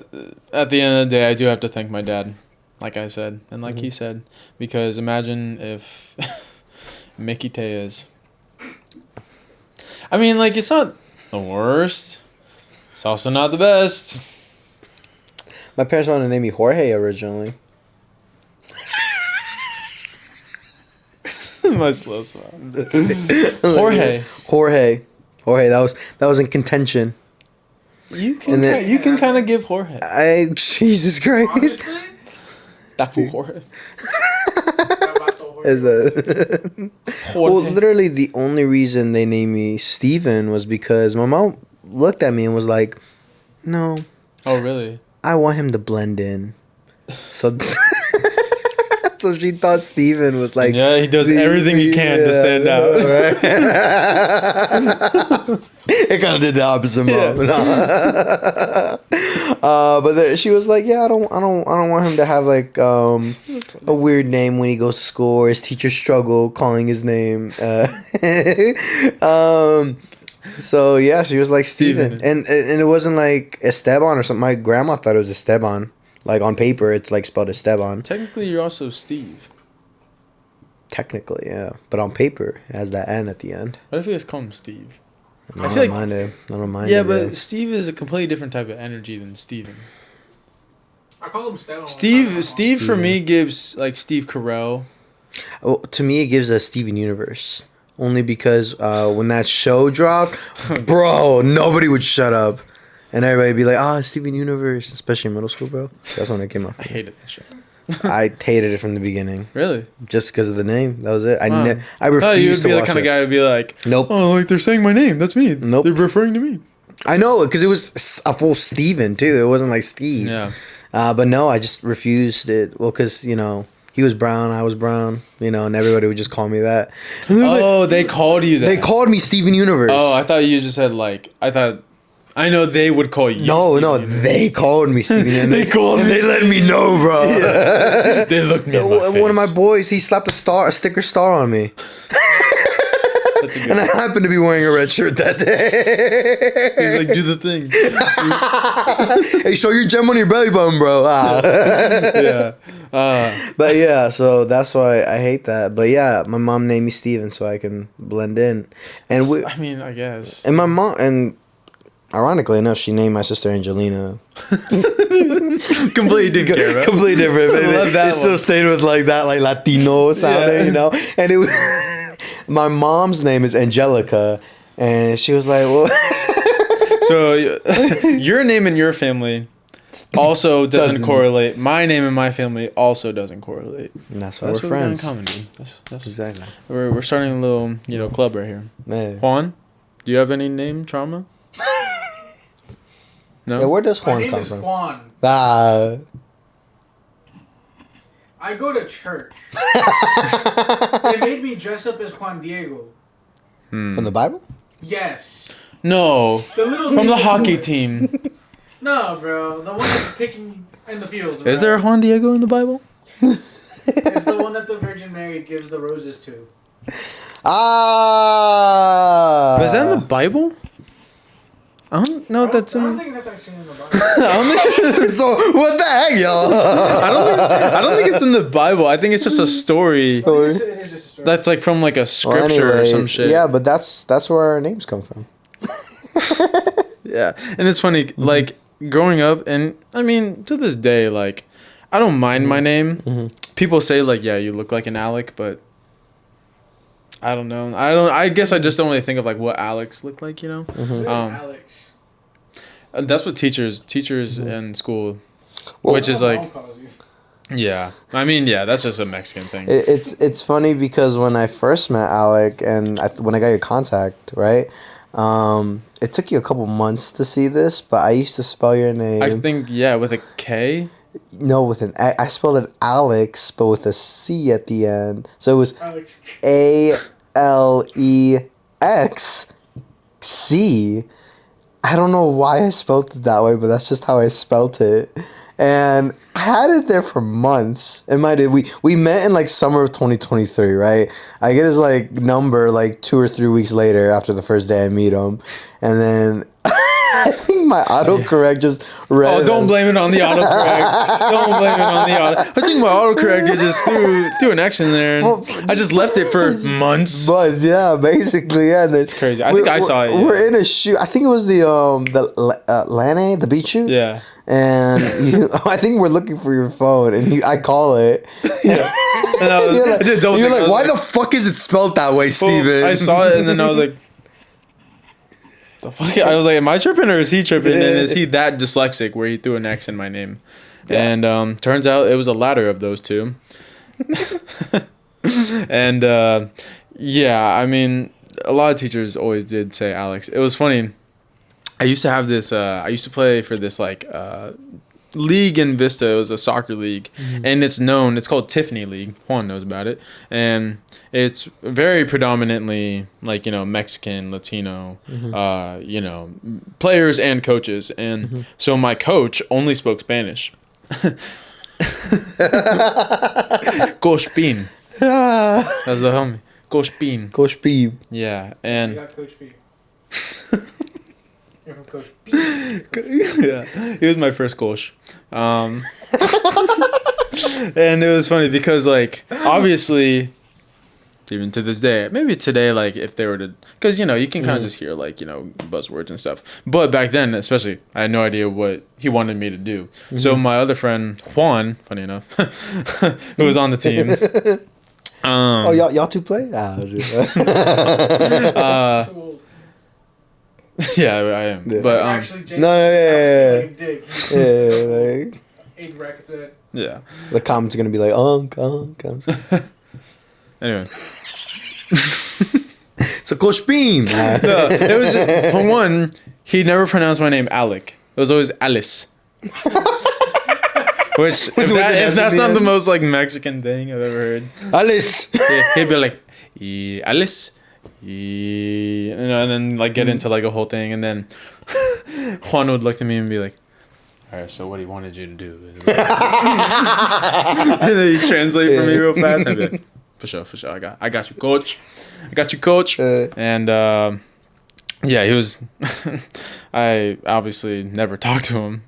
At the end of the day, I do have to thank my dad, like I said, and like he said, because imagine if Mickey Tejas. I mean, like, it's not the worst. It's also not the best. My parents wanted to name me Jorge originally. My slow smile. Jorge. That was in contention. You can kind of give Jorge. Jesus Christ. Honestly, That fool Jorge. Is that well, literally the only reason they named me Steven was because my mom looked at me and was like, "No." Oh, really? I want him to blend in. So so she thought Steven was like, yeah, he does everything he can to stand out. Right? It kind of did the opposite, Mom. Yeah. But she was like, "Yeah, I don't want him to have like a weird name when he goes to school, or his teachers struggle calling his name." So yeah, she was like Steven. And it wasn't like Esteban or something. My grandma thought it was Esteban. Like on paper, it's like spelled Esteban. Technically, you're also Steve. Technically, yeah, but on paper, it has that N at the end. What if we just call him Steve? I don't mind it. I don't mind it. Yeah, but Steve is a completely different type of energy than Steven. I call him Steve. Steve for me gives like Steve Carell. Oh, to me, it gives a Steven Universe. Only because when that show dropped, bro, nobody would shut up. And everybody would be like, Steven Universe. Especially in middle school, bro. That's when it came off. I hated that show. I hated it from the beginning. Really? Just because of the name. That was it. I I refused to be watch the kind it. of guy to be like, nope. Oh, like they're saying my name. That's me. Nope. They're referring to me. I know, because it was a full Steven, too. It wasn't like Steve. Yeah. But no, I just refused it. Well, because, you know, he was brown, I was brown, you know, and everybody would just call me that. Oh, they called you that. They called me Steven Universe. Oh, I thought you just had like, I know they would call you. No, Steven. they called me Steven Universe. They called me. They let me know, bro. Yeah. They looked me in my face. One of my boys, he slapped a sticker star on me. That's a good And I happened to be wearing a red shirt that day. He's like, do the thing. Hey, show your gem on your belly button, bro. Yeah. But yeah, so that's why I hate that. But yeah, my mom named me Steven so I can blend in. And I mean, I guess. And my mom, and ironically enough, she named my sister Angelina. Completely didn't care, right? Completely different. But I love that it still stayed with like that, like Latino sounding, you know. And it was my mom's name is Angelica, and she was like, "Well." So your name in your family also doesn't correlate. My name in my family also doesn't correlate. And that's why we're friends. We got in common, dude. That's Exactly. We're starting a little club right here. Man. Juan, do you have any name trauma? No. Yeah, where does My Juan name come is from? Juan. I go to church. They made me dress up as Juan Diego. From the Bible? Yes. No. The little From the Diego hockey boy. team. No, bro. The one that's picking in the field. Is there a Juan Diego in the Bible? It's the one that the Virgin Mary gives the roses to. Is that in the Bible? I don't know if that's I don't in. think that's actually in the Bible. So what the heck, y'all? I don't think it's in the Bible. I think it's just a story. It is just a story. That's like from like a scripture or some shit. Yeah, but that's where our names come from. Yeah, and it's funny, like growing up, and I mean to this day, like I don't mind my name. People say like, yeah, you look like an Alec, but I don't know. I guess I just don't really think of like what Alex look like, you know. Alex. That's what teachers in school, which is like, yeah. I mean, yeah, that's just a Mexican thing. It's funny because when I first met Alec and when I got your contact, right? It took you a couple months to see this, but I used to spell your name. I think, yeah, with a K. No, with an I spelled it Alex, but with a C at the end. So it was ALEXC. I don't know why I spelled it that way, but that's just how I spelt it. And I had it there for months. We met in like summer of 2023, right? I get his like number like 2 or 3 weeks later after the first day I meet him, and then I think my autocorrect just read. Oh, don't blame it on the autocorrect. Don't blame it on the auto. I think my autocorrect just threw an X in there. And I just left it for months. But yeah, basically, yeah. It's crazy. I think I saw it. Yeah. We're in a shoot. I think it was the Lane, the beach shoot. Yeah. And I think we're looking for your phone, and I call it. Yeah. And you're like, why the fuck is it spelled that way, Steven? I saw it, and then I was like, the fuck? I was like, am I tripping or is he tripping? And is he that dyslexic where he threw an X in my name? Yeah. And turns out it was a latter of those two. And yeah, I mean, a lot of teachers always did say Alex. It was funny. I used to have this. I used to play for this like league in Vista. It was a soccer league, and it's called Tiffany League. Juan knows about it, and it's very predominantly like, you know, Mexican, Latino, you know, players and coaches. And so my coach only spoke Spanish. Coach Bean. That's the homie. Coach Bean. Coach Bean. Yeah, and You got Coach B. You're from Coach B. Yeah, he was my first coach. And it was funny because, like, obviously, even to this day, maybe today, like, if they were to, because, you know, you can kind of just hear, like, you know, buzzwords and stuff. But back then, especially, I had no idea what he wanted me to do. So my other friend, Juan, funny enough, who was on the team. Oh, y'all two play? Yeah, I am. Yeah. But Actually, Jason, like, Eight rackets at. Yeah. The comments are gonna be like, Anyway. So Coach Beam. No, it was just, for one, he never pronounced my name Alec. It was always Alice. Which, if that's not the most like Mexican thing I've ever heard. Alice. He'd be like, Alice. You know, and then like get into like a whole thing, and then Juan would look at me and be like, all right, so what he wanted you to do. And then he'd translate for me real fast, and I'd be like, for sure, I got you, coach. And yeah, he was I obviously never talked to him,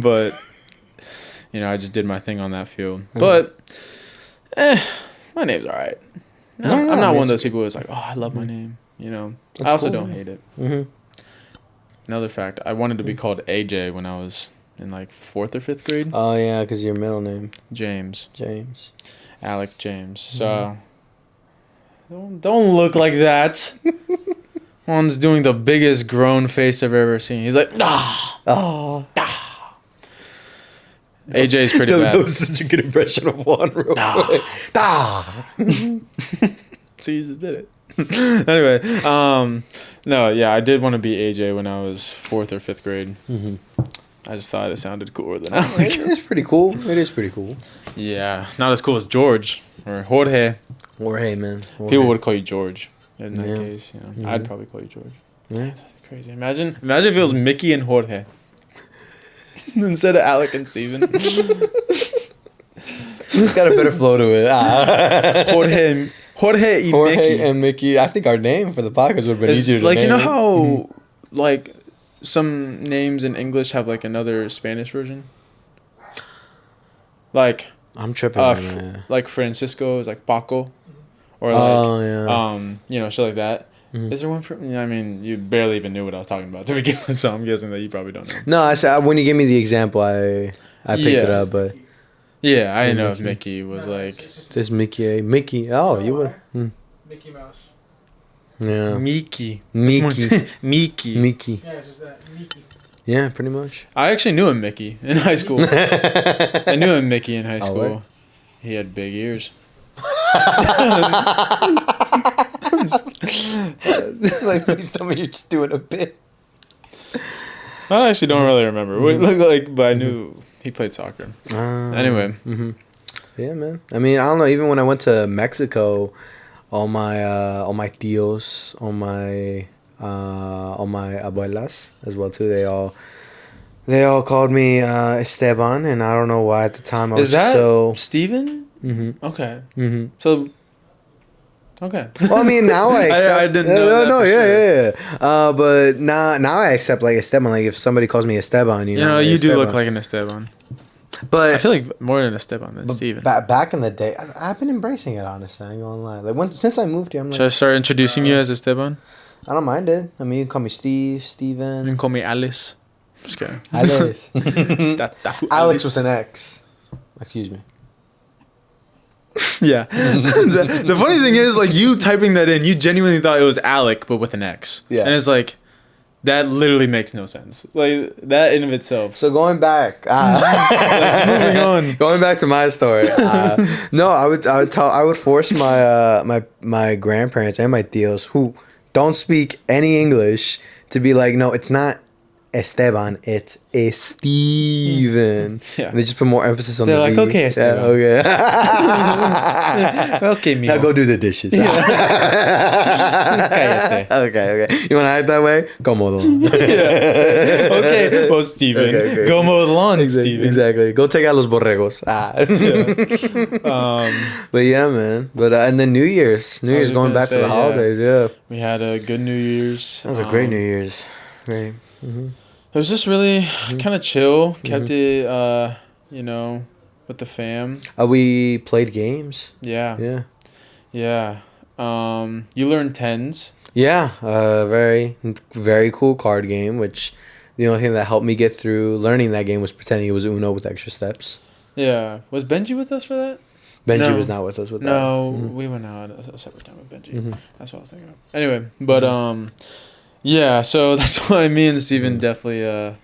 but you know, I just did my thing on that field. But my name's all right. No, I'm not one of those people who's like, oh, I love my name. You know, I also don't hate it. Another fact, I wanted to be called AJ when I was in like 4th or 5th grade. Oh yeah, because your middle name. James. Alec James. So don't look like that. Juan's doing the biggest grown face I've ever seen. He's like, AJ's pretty bad. That was such a good impression of Juan real quick. See, you just did it. Anyway, no, yeah, I did want to be AJ when I was 4th or 5th grade. I just thought it sounded cooler than Alec. It is pretty cool. Yeah, not as cool as George or Jorge. Jorge, man. People would call you George in that case. You know, I'd probably call you George. Yeah, that's crazy. Imagine if it was Mickey and Jorge instead of Alec and Steven. Got a better flow to it. Jorge and Mickey. I think our name for the podcast would have been easier to name. Like, you know how, like, some names in English have, like, another Spanish version? Like... I'm tripping like Francisco is like Paco. Or like, you know, shit like that. Is there one for... I mean, you barely even knew what I was talking about to begin with, so I'm guessing that you probably don't know. No, I said when you gave me the example, I picked it up, but... Yeah, I didn't know if Mickey was like. Just Mickey. Mickey. Oh, you would. Mickey Mouse. Yeah. Mickey. Mickey. Mickey. Mickey. Yeah, just that. Mickey. Yeah, pretty much. I actually knew him Mickey in high school. I knew him Mickey in high school. Word? He had big ears. Like, please tell me you're just doing a bit. I actually don't really remember what he looked like, but I knew he played soccer. Anyway. Yeah, man. I mean, I don't know. Even when I went to Mexico, all my tios, all my abuelas as well too. They all called me Esteban, and I don't know why at the time I was so. Steven? Mm-hmm. Okay. Mm-hmm. So. Okay. Well, I mean, now I accept. I didn't know. Yeah. But now I accept like Esteban. Like if somebody calls me Esteban, you know, you do look like an Esteban. But I feel like more than Esteban than Steven. Back in the day, I've been embracing it. Honestly, I ain't gonna lie. Like since I moved here, I'm like. Should I start introducing you as Esteban? I don't mind it. I mean, you can call me Steve, Steven. You can call me Alice. Just kidding. Alice. Alex with an X. Excuse me. Yeah. The funny thing is, like, you typing that in, you genuinely thought it was Alec, but with an X. Yeah. And it's like, that literally makes no sense. Like, that in of itself. So going back. Let's moving on. Going back to my story. No, I would force my grandparents and my tios who don't speak any English to be like, no, it's not Esteban, it's Steven. Yeah. And they just put more emphasis on They're the like, V. okay, Esteban. Yeah, okay. Okay, mijo. Now go do the dishes. Okay. Okay. You want to act that way? Go mow the lawn. Yeah. Okay. Well, Steven. Okay. Go mow the lawn, Steven. Exactly. Go take out los borregos. Yeah. But yeah, man. But and then New Year's going back to the holidays. Yeah. We had a good New Year's. That was a great New Year's. Great. Mm-hmm. It was just really kind of chill. Kept it, with the fam. We played games. Yeah. You learned tens. Yeah. Very, very cool card game. Which the only thing that helped me get through learning that game was pretending it was Uno with extra steps. Yeah. Was Benji with us for that? Benji was not with us with that. No, we went out a separate time with Benji. That's what I was thinking of. Anyway, but yeah, so that's why me and Steven definitely it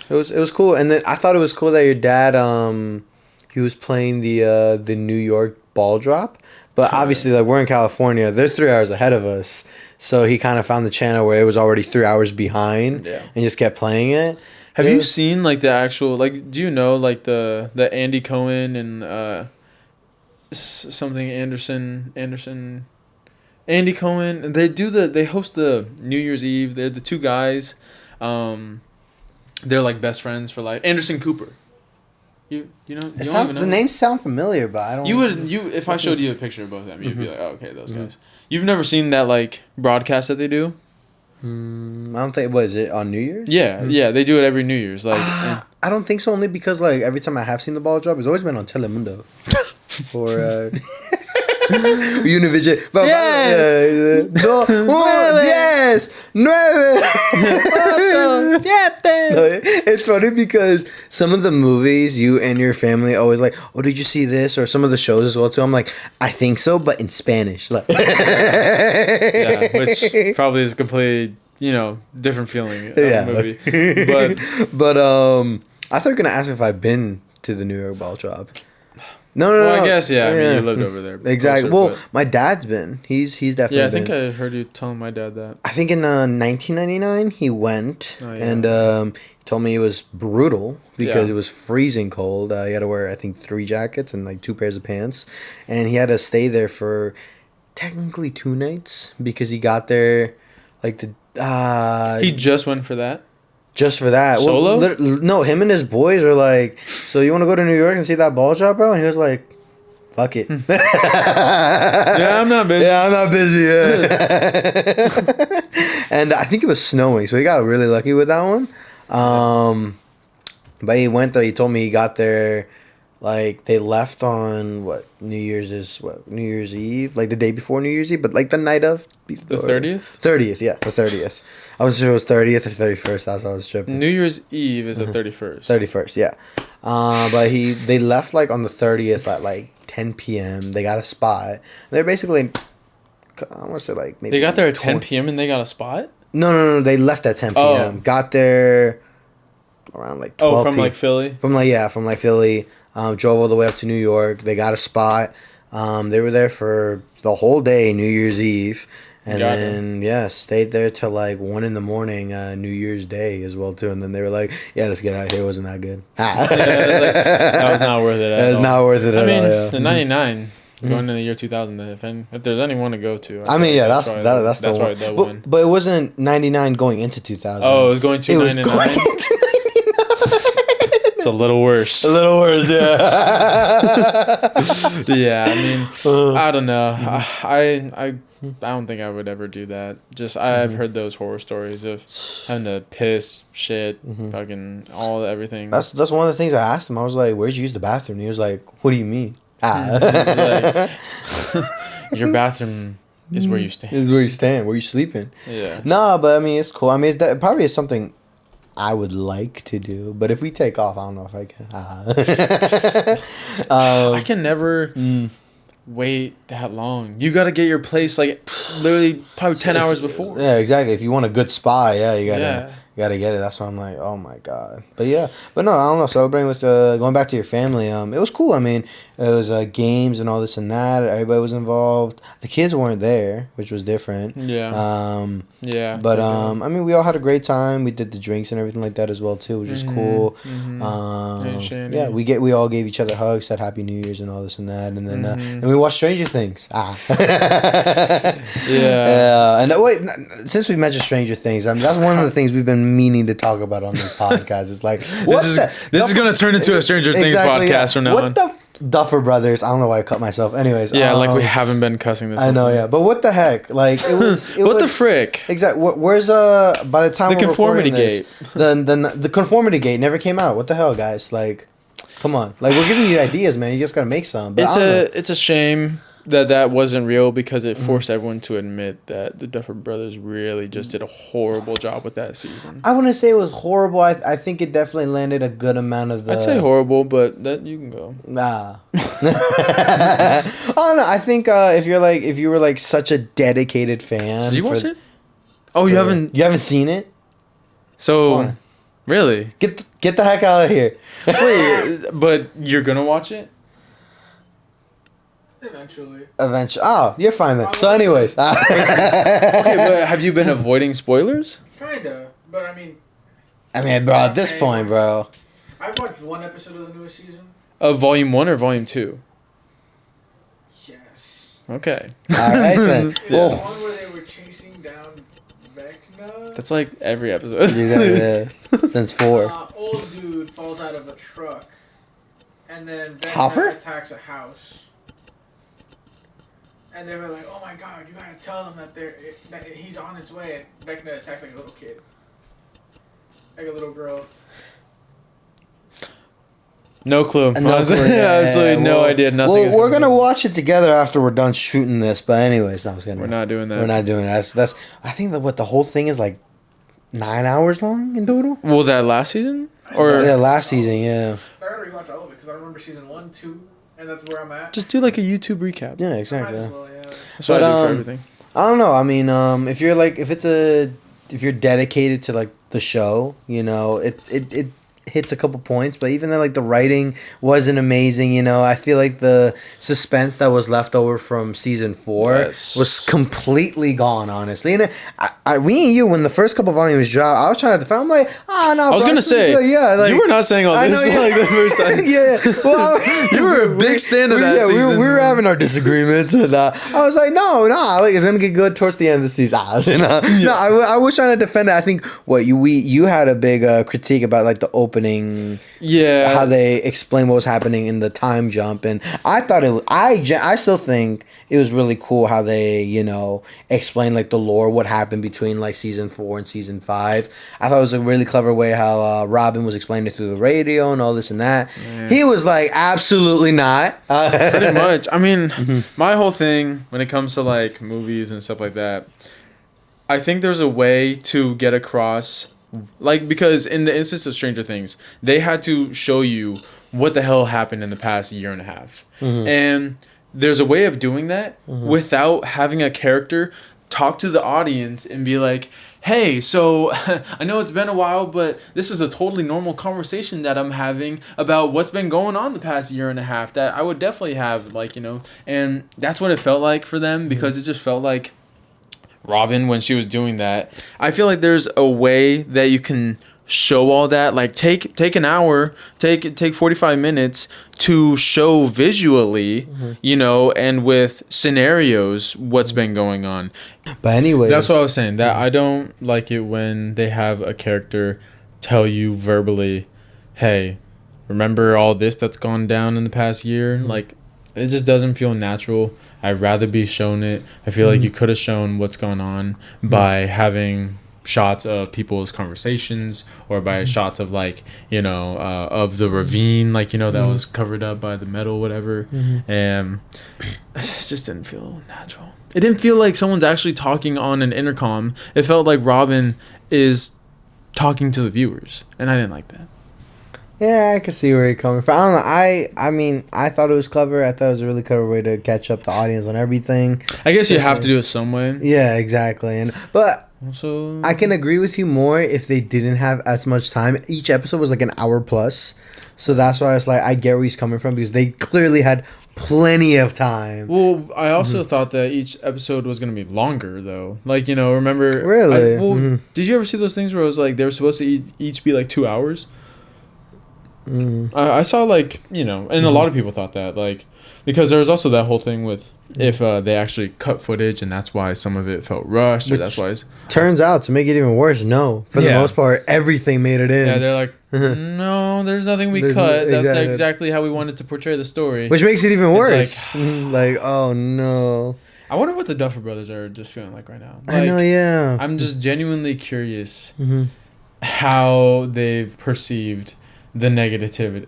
was cool. And then I thought it was cool that your dad he was playing the New York ball drop. But obviously like we're in California, they're 3 hours ahead of us. So he kind of found the channel where it was already 3 hours behind and just kept playing it. Have you seen like the actual do you know like the Andy Cohen and something Anderson Andy Cohen, and they host the New Year's Eve. They're the two guys. They're like best friends for life. Anderson Cooper. You know? The names sound familiar, but I don't. If I showed you a picture of both of them, you'd be like, oh, okay, those guys. You've never seen that like broadcast that they do? I don't think. What is it on New Year's? Yeah, they do it every New Year's. Like, I don't think so. Only because like every time I have seen the ball drop, it's always been on Telemundo or. Univision. Yes. Nueve. Ocho. Siete. No, it's funny because some of the movies you and your family always like, oh, did you see this? Or some of the shows as well too. I'm like, I think so, but in Spanish. Like, yeah, which probably is a completely, different feeling of the movie. But I thought you were gonna ask if I've been to the New York ball drop. No. I guess, I mean, you lived over there. Exactly. Well, my dad's been. He's definitely been. Yeah, I think I heard you telling my dad that. I think in 1999 he went, and he told me it was brutal because it was freezing cold. He had to wear, I think, 3 jackets and like 2 pairs of pants. And he had to stay there for technically 2 nights because he got there like the... he just went for that? Just for that. Solo? Well, no, him and his boys were like, so you want to go to New York and see that ball drop, bro? And he was like, fuck it. Yeah, I'm not busy. And I think it was snowing, so he got really lucky with that one. But he went, though. He told me he got there, like, they left on, New Year's Eve? Like, the day before New Year's Eve, but, like, the night of. The 30th? 30th, yeah, the 30th I was sure it was 30th or 31st. That's why I was tripping. New Year's Eve is the 31st. 31st, yeah. But they left like on the 30th at like 10 p.m. They got a spot. They're basically, I want to say like maybe. They got there at 10 p.m. and they got a spot? No. They left at 10 p.m. Got there around like 12 from like Philly? From like Philly. Drove all the way up to New York. They got a spot. They were there for the whole day, New Year's Eve. And then, stayed there till like 1 a.m, New Year's Day as well, too. And then they were like, yeah, let's get out of here. It wasn't that good. That was not worth it at all. That was not worth it at all, yeah. The 99, going into the year 2000, if there's anyone to go to. That's the one. They'll win. But it wasn't 99 going into 2000. Oh, it was going to 99? Going into 99. It's a little worse. Yeah. Yeah, I mean, I don't know. I don't think I would ever do that. Just I've heard those horror stories of having to piss, shit, fucking everything. That's one of the things I asked him. I was like, "Where'd you use the bathroom?" And he was like, "What do you mean?" Like, your bathroom is where you stand. Is where you stand. Where you sleeping. Yeah. No, but I mean, it's cool. I mean, it probably is something I would like to do, but if we take off, I don't know if I can. I can never wait that long. You got to get your place like literally probably 10 hours before. Yeah, exactly. If you want a good spot, you gotta get it. That's why I'm like, oh my god. But no, I don't know. Celebrating with going back to your family. It was cool. I mean, it was games and all this and that. Everybody was involved. The kids weren't there, which was different. Yeah. Yeah. But I mean, we all had a great time. We did the drinks and everything like that as well too, which was cool. Yeah, we all gave each other hugs, said Happy New Year's and all this and that, and then and we watched Stranger Things. Yeah. And wait, since we mentioned Stranger Things, I mean, that's one of the things we've been meaning to talk about on this podcast. It's like this is gonna turn into a Stranger Things podcast from now on. What the Duffer Brothers? I don't know why I cut myself. Anyways, like we haven't been cussing this. I know, yeah, but what the heck? Like it was. What the frick? Exactly. Where's by the time the conformity gate? The conformity gate never came out. What the hell, guys? Like, come on. Like we're giving you ideas, man. You just gotta make some. But it's a shame that wasn't real because it forced everyone to admit that the Duffer Brothers really just did a horrible job with that season. I wouldn't say it was horrible. I think it definitely landed a good amount of the... I'd say horrible, but that you can go. Nah. I don't know. I think if you were like such a dedicated fan... Did you watch it? Oh, you haven't... You haven't seen it? So, really? Get the heck out of here. Wait, but you're gonna watch it? Eventually. Oh, you're fine then. So anyways. Okay, but have you been avoiding spoilers? Kinda, but I mean, bro, at this point, bro. I watched one episode of the newest season. Of Volume 1 or Volume 2? Yes. Okay. Alright then. It was one where they were chasing down Vecna. That's like every episode. Yeah. Since 4. Old dude falls out of a truck. And then Vecna Hopper? attacks a house. And they were like, "Oh my God, you gotta tell them that he's on his way." And Vecna attacks like a little kid, like a little girl. No clue. Absolutely no idea. Nothing. Well, we're gonna watch it together after we're done shooting this. But anyways, we're not doing that. We're not doing that. That's. I think that the whole thing is like 9 hours long in total. Well, that last season last season, yeah. I gotta rewatch all of it because I remember season 1, 2. And that's where I'm at. Just do like a YouTube recap. Yeah, exactly. Might as well, yeah. That's what I do for everything. I don't know. I mean, if you're dedicated to like the show, it hits a couple points, but even then, like the writing wasn't amazing. I feel like the suspense that was left over from season 4 was completely gone, honestly. And we and you, when the first couple volumes dropped, I was trying to defend. I'm like, no. I was gonna say, you were not saying all this like the first time. Yeah, well, you were a big fan of that season. We were having our disagreements, and I was like, no, like it's gonna get good towards the end of the season. I was trying to defend it. I think you had a big critique about like the opening, how they explain what was happening in the time jump, and I thought I still think it was really cool how they explain like the lore, what happened between like season 4 and season 5. I thought it was a really clever way how Robin was explaining it through the radio and all this and that. Yeah. He was like, absolutely not. Pretty much. I mean, my whole thing when it comes to like movies and stuff like that, I think there's a way to get across, like, because in the instance of Stranger Things, they had to show you what the hell happened in the past year and a half. And there's a way of doing that without having a character talk to the audience and be like, hey, so I know it's been a while, but this is a totally normal conversation that I'm having about what's been going on the past year and a half that I would definitely have, like, you know. And that's what it felt like for them, because it just felt like Robin, when she was doing that, I feel like there's a way that you can show all that, like take an hour, take 45 minutes to show visually, you know, and with scenarios what's been going on. But anyway, that's what I was saying, that I don't like it when they have a character tell you verbally, hey, remember all this that's gone down in the past year? Like, it just doesn't feel natural. I'd rather be shown it. I feel like you could have shown what's going on by having shots of people's conversations, or by shots of, like, you know, of the ravine, like, you know, that was covered up by the metal, whatever. And it just didn't feel natural. It didn't feel like someone's actually talking on an intercom. It felt like Robin is talking to the viewers, and I didn't like that. Yeah, I can see where you're coming from. I don't know. I mean, I thought it was clever. I thought it was a really clever way to catch up the audience on everything. I guess you have to do it some way. Yeah, exactly. But also, I can agree with you more if they didn't have as much time. Each episode was like an hour plus. So that's why I was like, I get where he's coming from, because they clearly had plenty of time. Well, I also thought that each episode was going to be longer, though. Like, you know, remember... Really? Did you ever see those things where it was like they were supposed to each be like 2 hours? I saw, like, you know, and a lot of people thought that, like, because there was also that whole thing with if they actually cut footage, and that's why some of it felt rushed, or that's why turns out, to make it even worse, no, for the most part, everything made it in. Yeah, they're like, no, there's nothing we cut. That's exactly how we wanted to portray the story, which makes it even worse. Like, oh no. I wonder what the Duffer Brothers are just feeling like right now. Like, I know, yeah. I'm just genuinely curious how they've perceived the negativity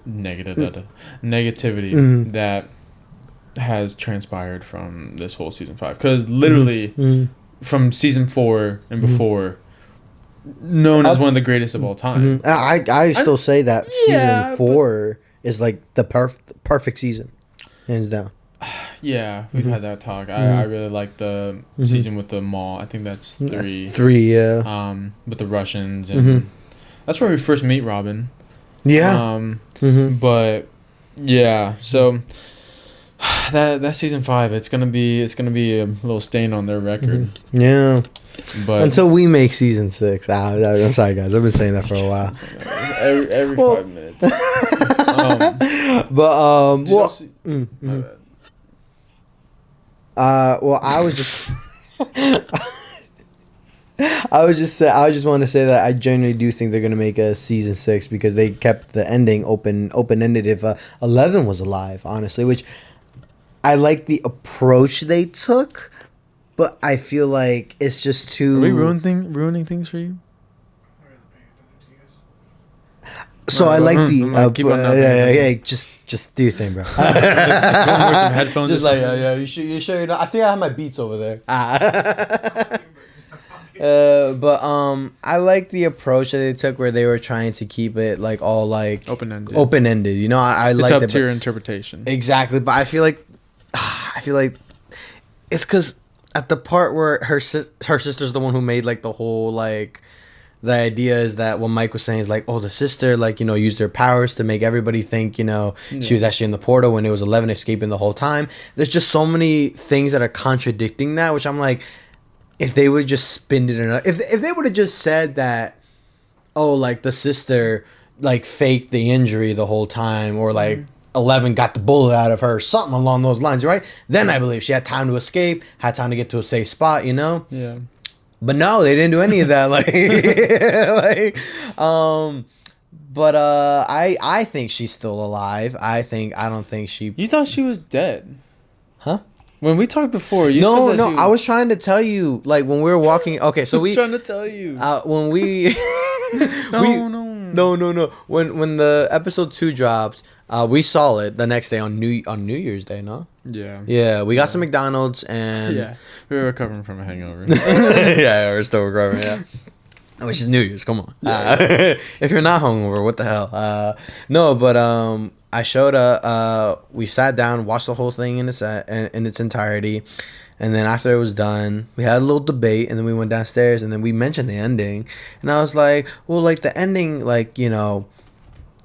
that has transpired from this whole season 5, because literally from season 4 and before, known as one of the greatest of all time. I still say that season 4 is like the perfect season, hands down. Yeah, we've had that talk. I really like the season with the mall. I think that's 3. 3, yeah. With the Russians, and that's where we first meet Robin. Yeah. But yeah, so that season 5, it's gonna be a little stain on their record. Yeah. But until we make season 6. I'm sorry, guys. I've been saying that for a while. Every 5 minutes. Well, I was just want to say that I genuinely do think they're gonna make a season 6, because they kept the ending open-ended if 11 was alive, honestly, which I like the approach they took, but I feel like it's just too... Are we ruining things for you? So I like the... Just do your thing, bro. Wear some headphones. Just like, you sure you know? I think I have my Beats over there. But I like the approach that they took, where they were trying to keep it like all like open-ended. You know, I like it's up to your interpretation. Exactly, but I feel like it's because at the part where her sister's the one who made like the whole like. The idea is that what Mike was saying is like, oh, the sister, like, you know, used her powers to make everybody think, you know, she was actually in the portal when it was 11 escaping the whole time. There's just so many things that are contradicting that, which I'm like, if they would just spin it enough, if they would have just said that, oh, like the sister like faked the injury the whole time, or like 11 got the bullet out of her, something along those lines, right? Then I believe she had time to escape, had time to get to a safe spot, you know? Yeah. But no, they didn't do any of that. I think she's still alive. I don't think she. You thought she was dead, huh? When we talked before, you said that I was trying to tell you, like when we were walking. Okay, so I was trying to tell you when we. No. When the episode 2 dropped, we saw it the next day on New Year's Day, no? Yeah. Yeah, we got some McDonald's and Yeah, we were recovering from a hangover. yeah, we're still recovering. Yeah, which is New Year's. Come on. If you're not hungover, what the hell? No, but I showed up. We sat down, watched the whole thing in its entirety. And then after it was done, we had a little debate, and then we went downstairs, and then we mentioned the ending. And I was like, well, like the ending, like, you know,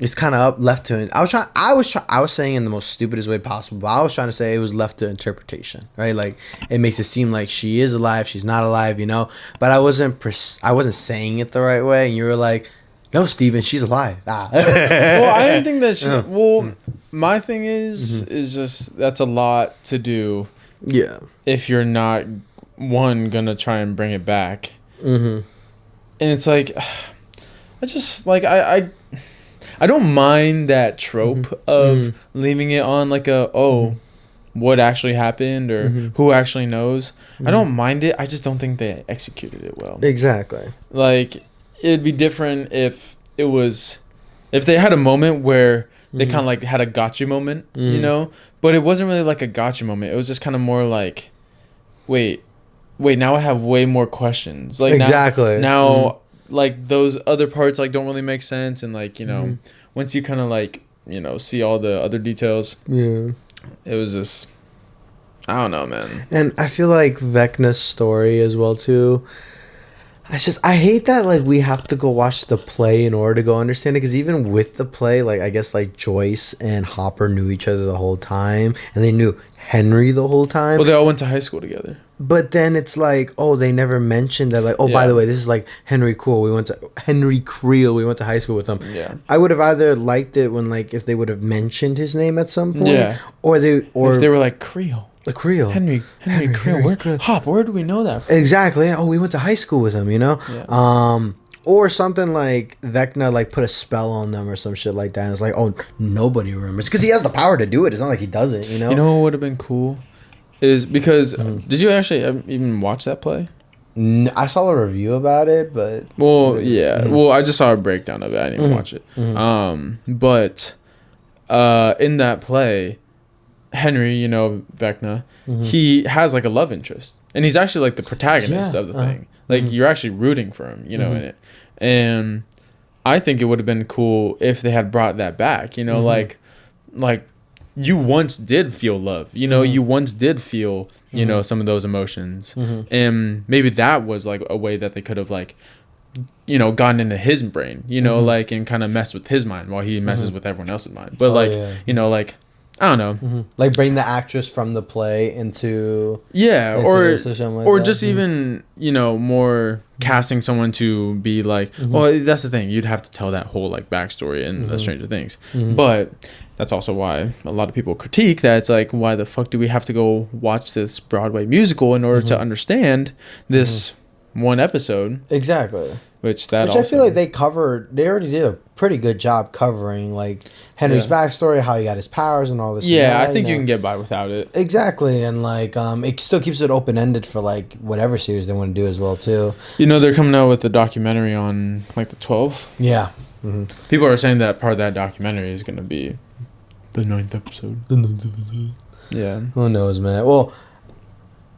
it's kind of left to it. I was saying in the most stupidest way possible, but I was trying to say it was left to interpretation, right? Like it makes it seem like she is alive, she's not alive, you know. But I wasn't saying it the right way, and you were like, no, Steven, she's alive. Well, I didn't think that. Well, my thing is just that's a lot to do. Yeah. If you're not gonna try and bring it back, and it's like, I just like I don't mind that trope of leaving it on like what actually happened or who actually knows. I don't mind it. I just don't think they executed it well. Exactly. Like it'd be different if they had a moment where they kind of like had a gotcha moment, you know, but it wasn't really like a gotcha moment. It was just kind of more like, wait, now I have way more questions. Like exactly. Now like those other parts like don't really make sense, and like, you know, once you kind of like, you know, see all the other details, it was just, I don't know, man. And I feel like Vecna's story as well too. I hate that like we have to go watch the play in order to go understand it, because even with the play, like I guess like Joyce and Hopper knew each other the whole time, and they knew Henry the whole time. Well, they all went to high school together. But then it's like, oh, they never mentioned that. Like, oh, by the way, this is like Henry Creel. We went to high school with him. Yeah. I would have either liked it when like if they would have mentioned his name at some point, or if they were like Creel. The Creel. Henry Creel. Where do we know that from? Exactly. Oh, we went to high school with him, you know? Yeah. Or something like Vecna like put a spell on them or some shit like that. And it's like, oh, nobody remembers. Because he has the power to do it. It's not like he doesn't, you know? You know what would have been cool? Is because, did you actually even watch that play? I saw a review about it, but... Well, yeah. Well, I just saw a breakdown of it. I didn't even watch it. But in that play... Henry, you know, Vecna, he has like a love interest, and he's actually like the protagonist of the thing. Like you're actually rooting for him, you know, in it. And I think it would have been cool if they had brought that back, you know, like you once did feel love, you know, you once did feel, you know, some of those emotions, and maybe that was like a way that they could have like, you know, gotten into his brain, you know, like, and kind of messed with his mind while he messes with everyone else's mind. But you know, like, I don't know. Like bring the actress from the play into or just even, you know, more casting someone to be like, well, that's the thing. You'd have to tell that whole like backstory in Stranger Things. But that's also why a lot of people critique that. It's like, why the fuck do we have to go watch this Broadway musical in order to understand this one episode? Exactly. Which I feel like they already did a pretty good job covering like Henry's backstory, how he got his powers and all this. Yeah, I think you can get by without it. Exactly, and like it still keeps it open ended for like whatever series they want to do as well too. You know, they're coming out with a documentary on like the 12th. Yeah. People are saying that part of that documentary is going to be the 9th episode. Yeah. Who knows, man? Well,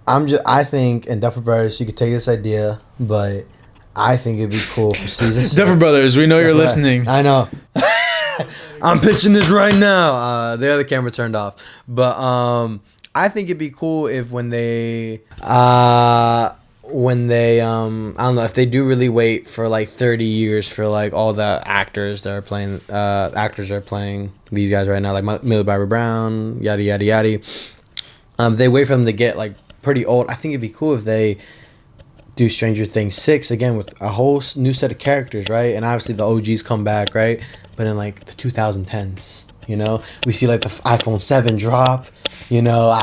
I think in Duffer Brothers you could take this idea, but I think it'd be cool for season 6. Duffer Brothers, we know you're listening. I know. I'm pitching this right now. The other camera turned off. But I think it'd be cool if when they I don't know, if they do really wait for like 30 years for like all the actors that are playing these guys right now, like Millie Bobby Brown, yada yada yada. They wait for them to get like pretty old. I think it'd be cool if they do Stranger Things 6 again with a whole new set of characters, right? And obviously the OGs come back, right? But in like the 2010s, you know, we see like the iPhone 7 drop, you know,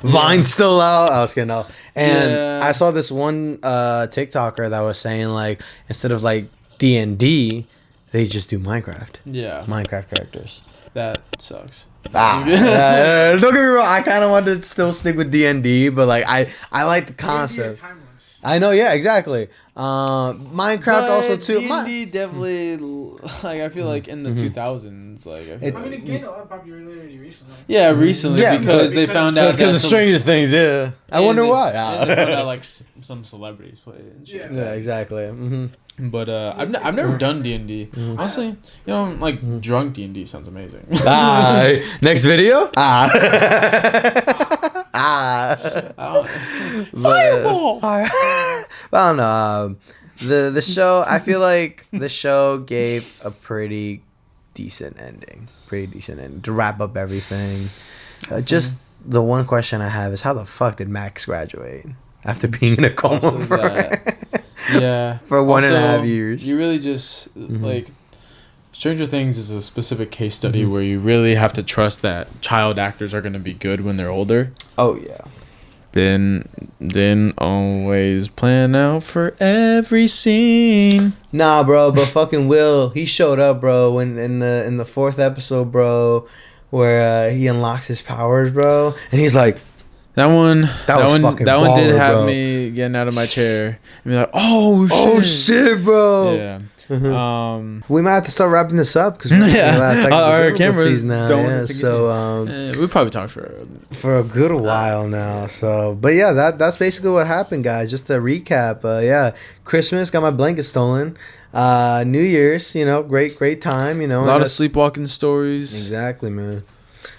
Vine's still out. I was kidding, no. And I saw this one TikToker that was saying like instead of like D&D, they just do Minecraft. Yeah, Minecraft characters. That sucks. Don't get me wrong. I kind of want to still stick with D&D, but like I like the concept. I know, yeah, exactly. Minecraft But also too. D&D definitely, like, I feel like in the 2000s, like, I mean, it gained a lot of popularity recently. Yeah, recently, Yeah, because they found out because of Stranger Things, yeah. I wonder why. And they found out, like, some celebrities play it and shit. Yeah, exactly. Mm-hmm. But I've never done D&D. Honestly, you know, like, drunk D&D sounds amazing. Next video? Fireball! I don't know. The show, I feel like the show gave a pretty decent ending. To wrap up everything. Just the one question I have is, how the fuck did Max graduate after being in a coma for 1.5 years? You really just, like, Stranger Things is a specific case study where you really have to trust that child actors are going to be good when they're older. Oh, yeah. Didn't always plan out for every scene. Nah, bro, but fucking Will, he showed up, bro, when in the 4th episode, bro, where he unlocks his powers, bro, and he's like, that one baller, did have bro. me getting out of my chair and be like, oh shit, bro. Yeah. We might have to start wrapping this up because our cameras now. don't. Yeah, so we probably talked for a good while now. So, but yeah, that's basically what happened, guys. Just to recap. Yeah, Christmas got my blanket stolen. New Year's, you know, great time. You know, a lot of sleepwalking stories. Exactly, man.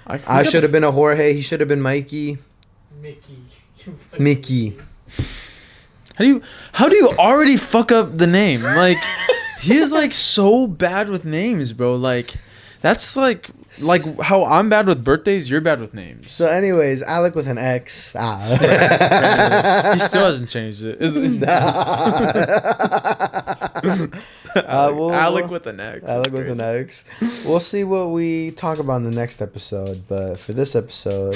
I should have been a Jorge. He should have been Mikey. Mickey. How do you already fuck up the name? Like, he is like so bad with names, bro. Like, that's like how I'm bad with birthdays, you're bad with names. So anyways, Alec with an X. He still hasn't changed it. Alec with an X. Alec with an X. We'll see what we talk about in the next episode, but for this episode,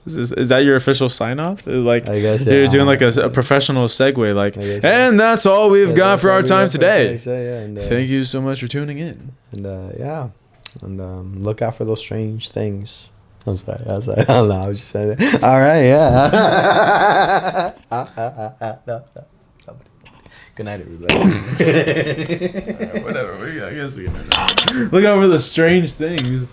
is that your official sign off? Like, I guess, you're doing like a professional segue, like, and that's all we've got for our time today. Thank you so much for tuning in. And look out for those strange things. I'm sorry. I don't know. I was just saying it. All right, yeah. No. Good night, everybody. Whatever. I guess we can. Look out for the strange things.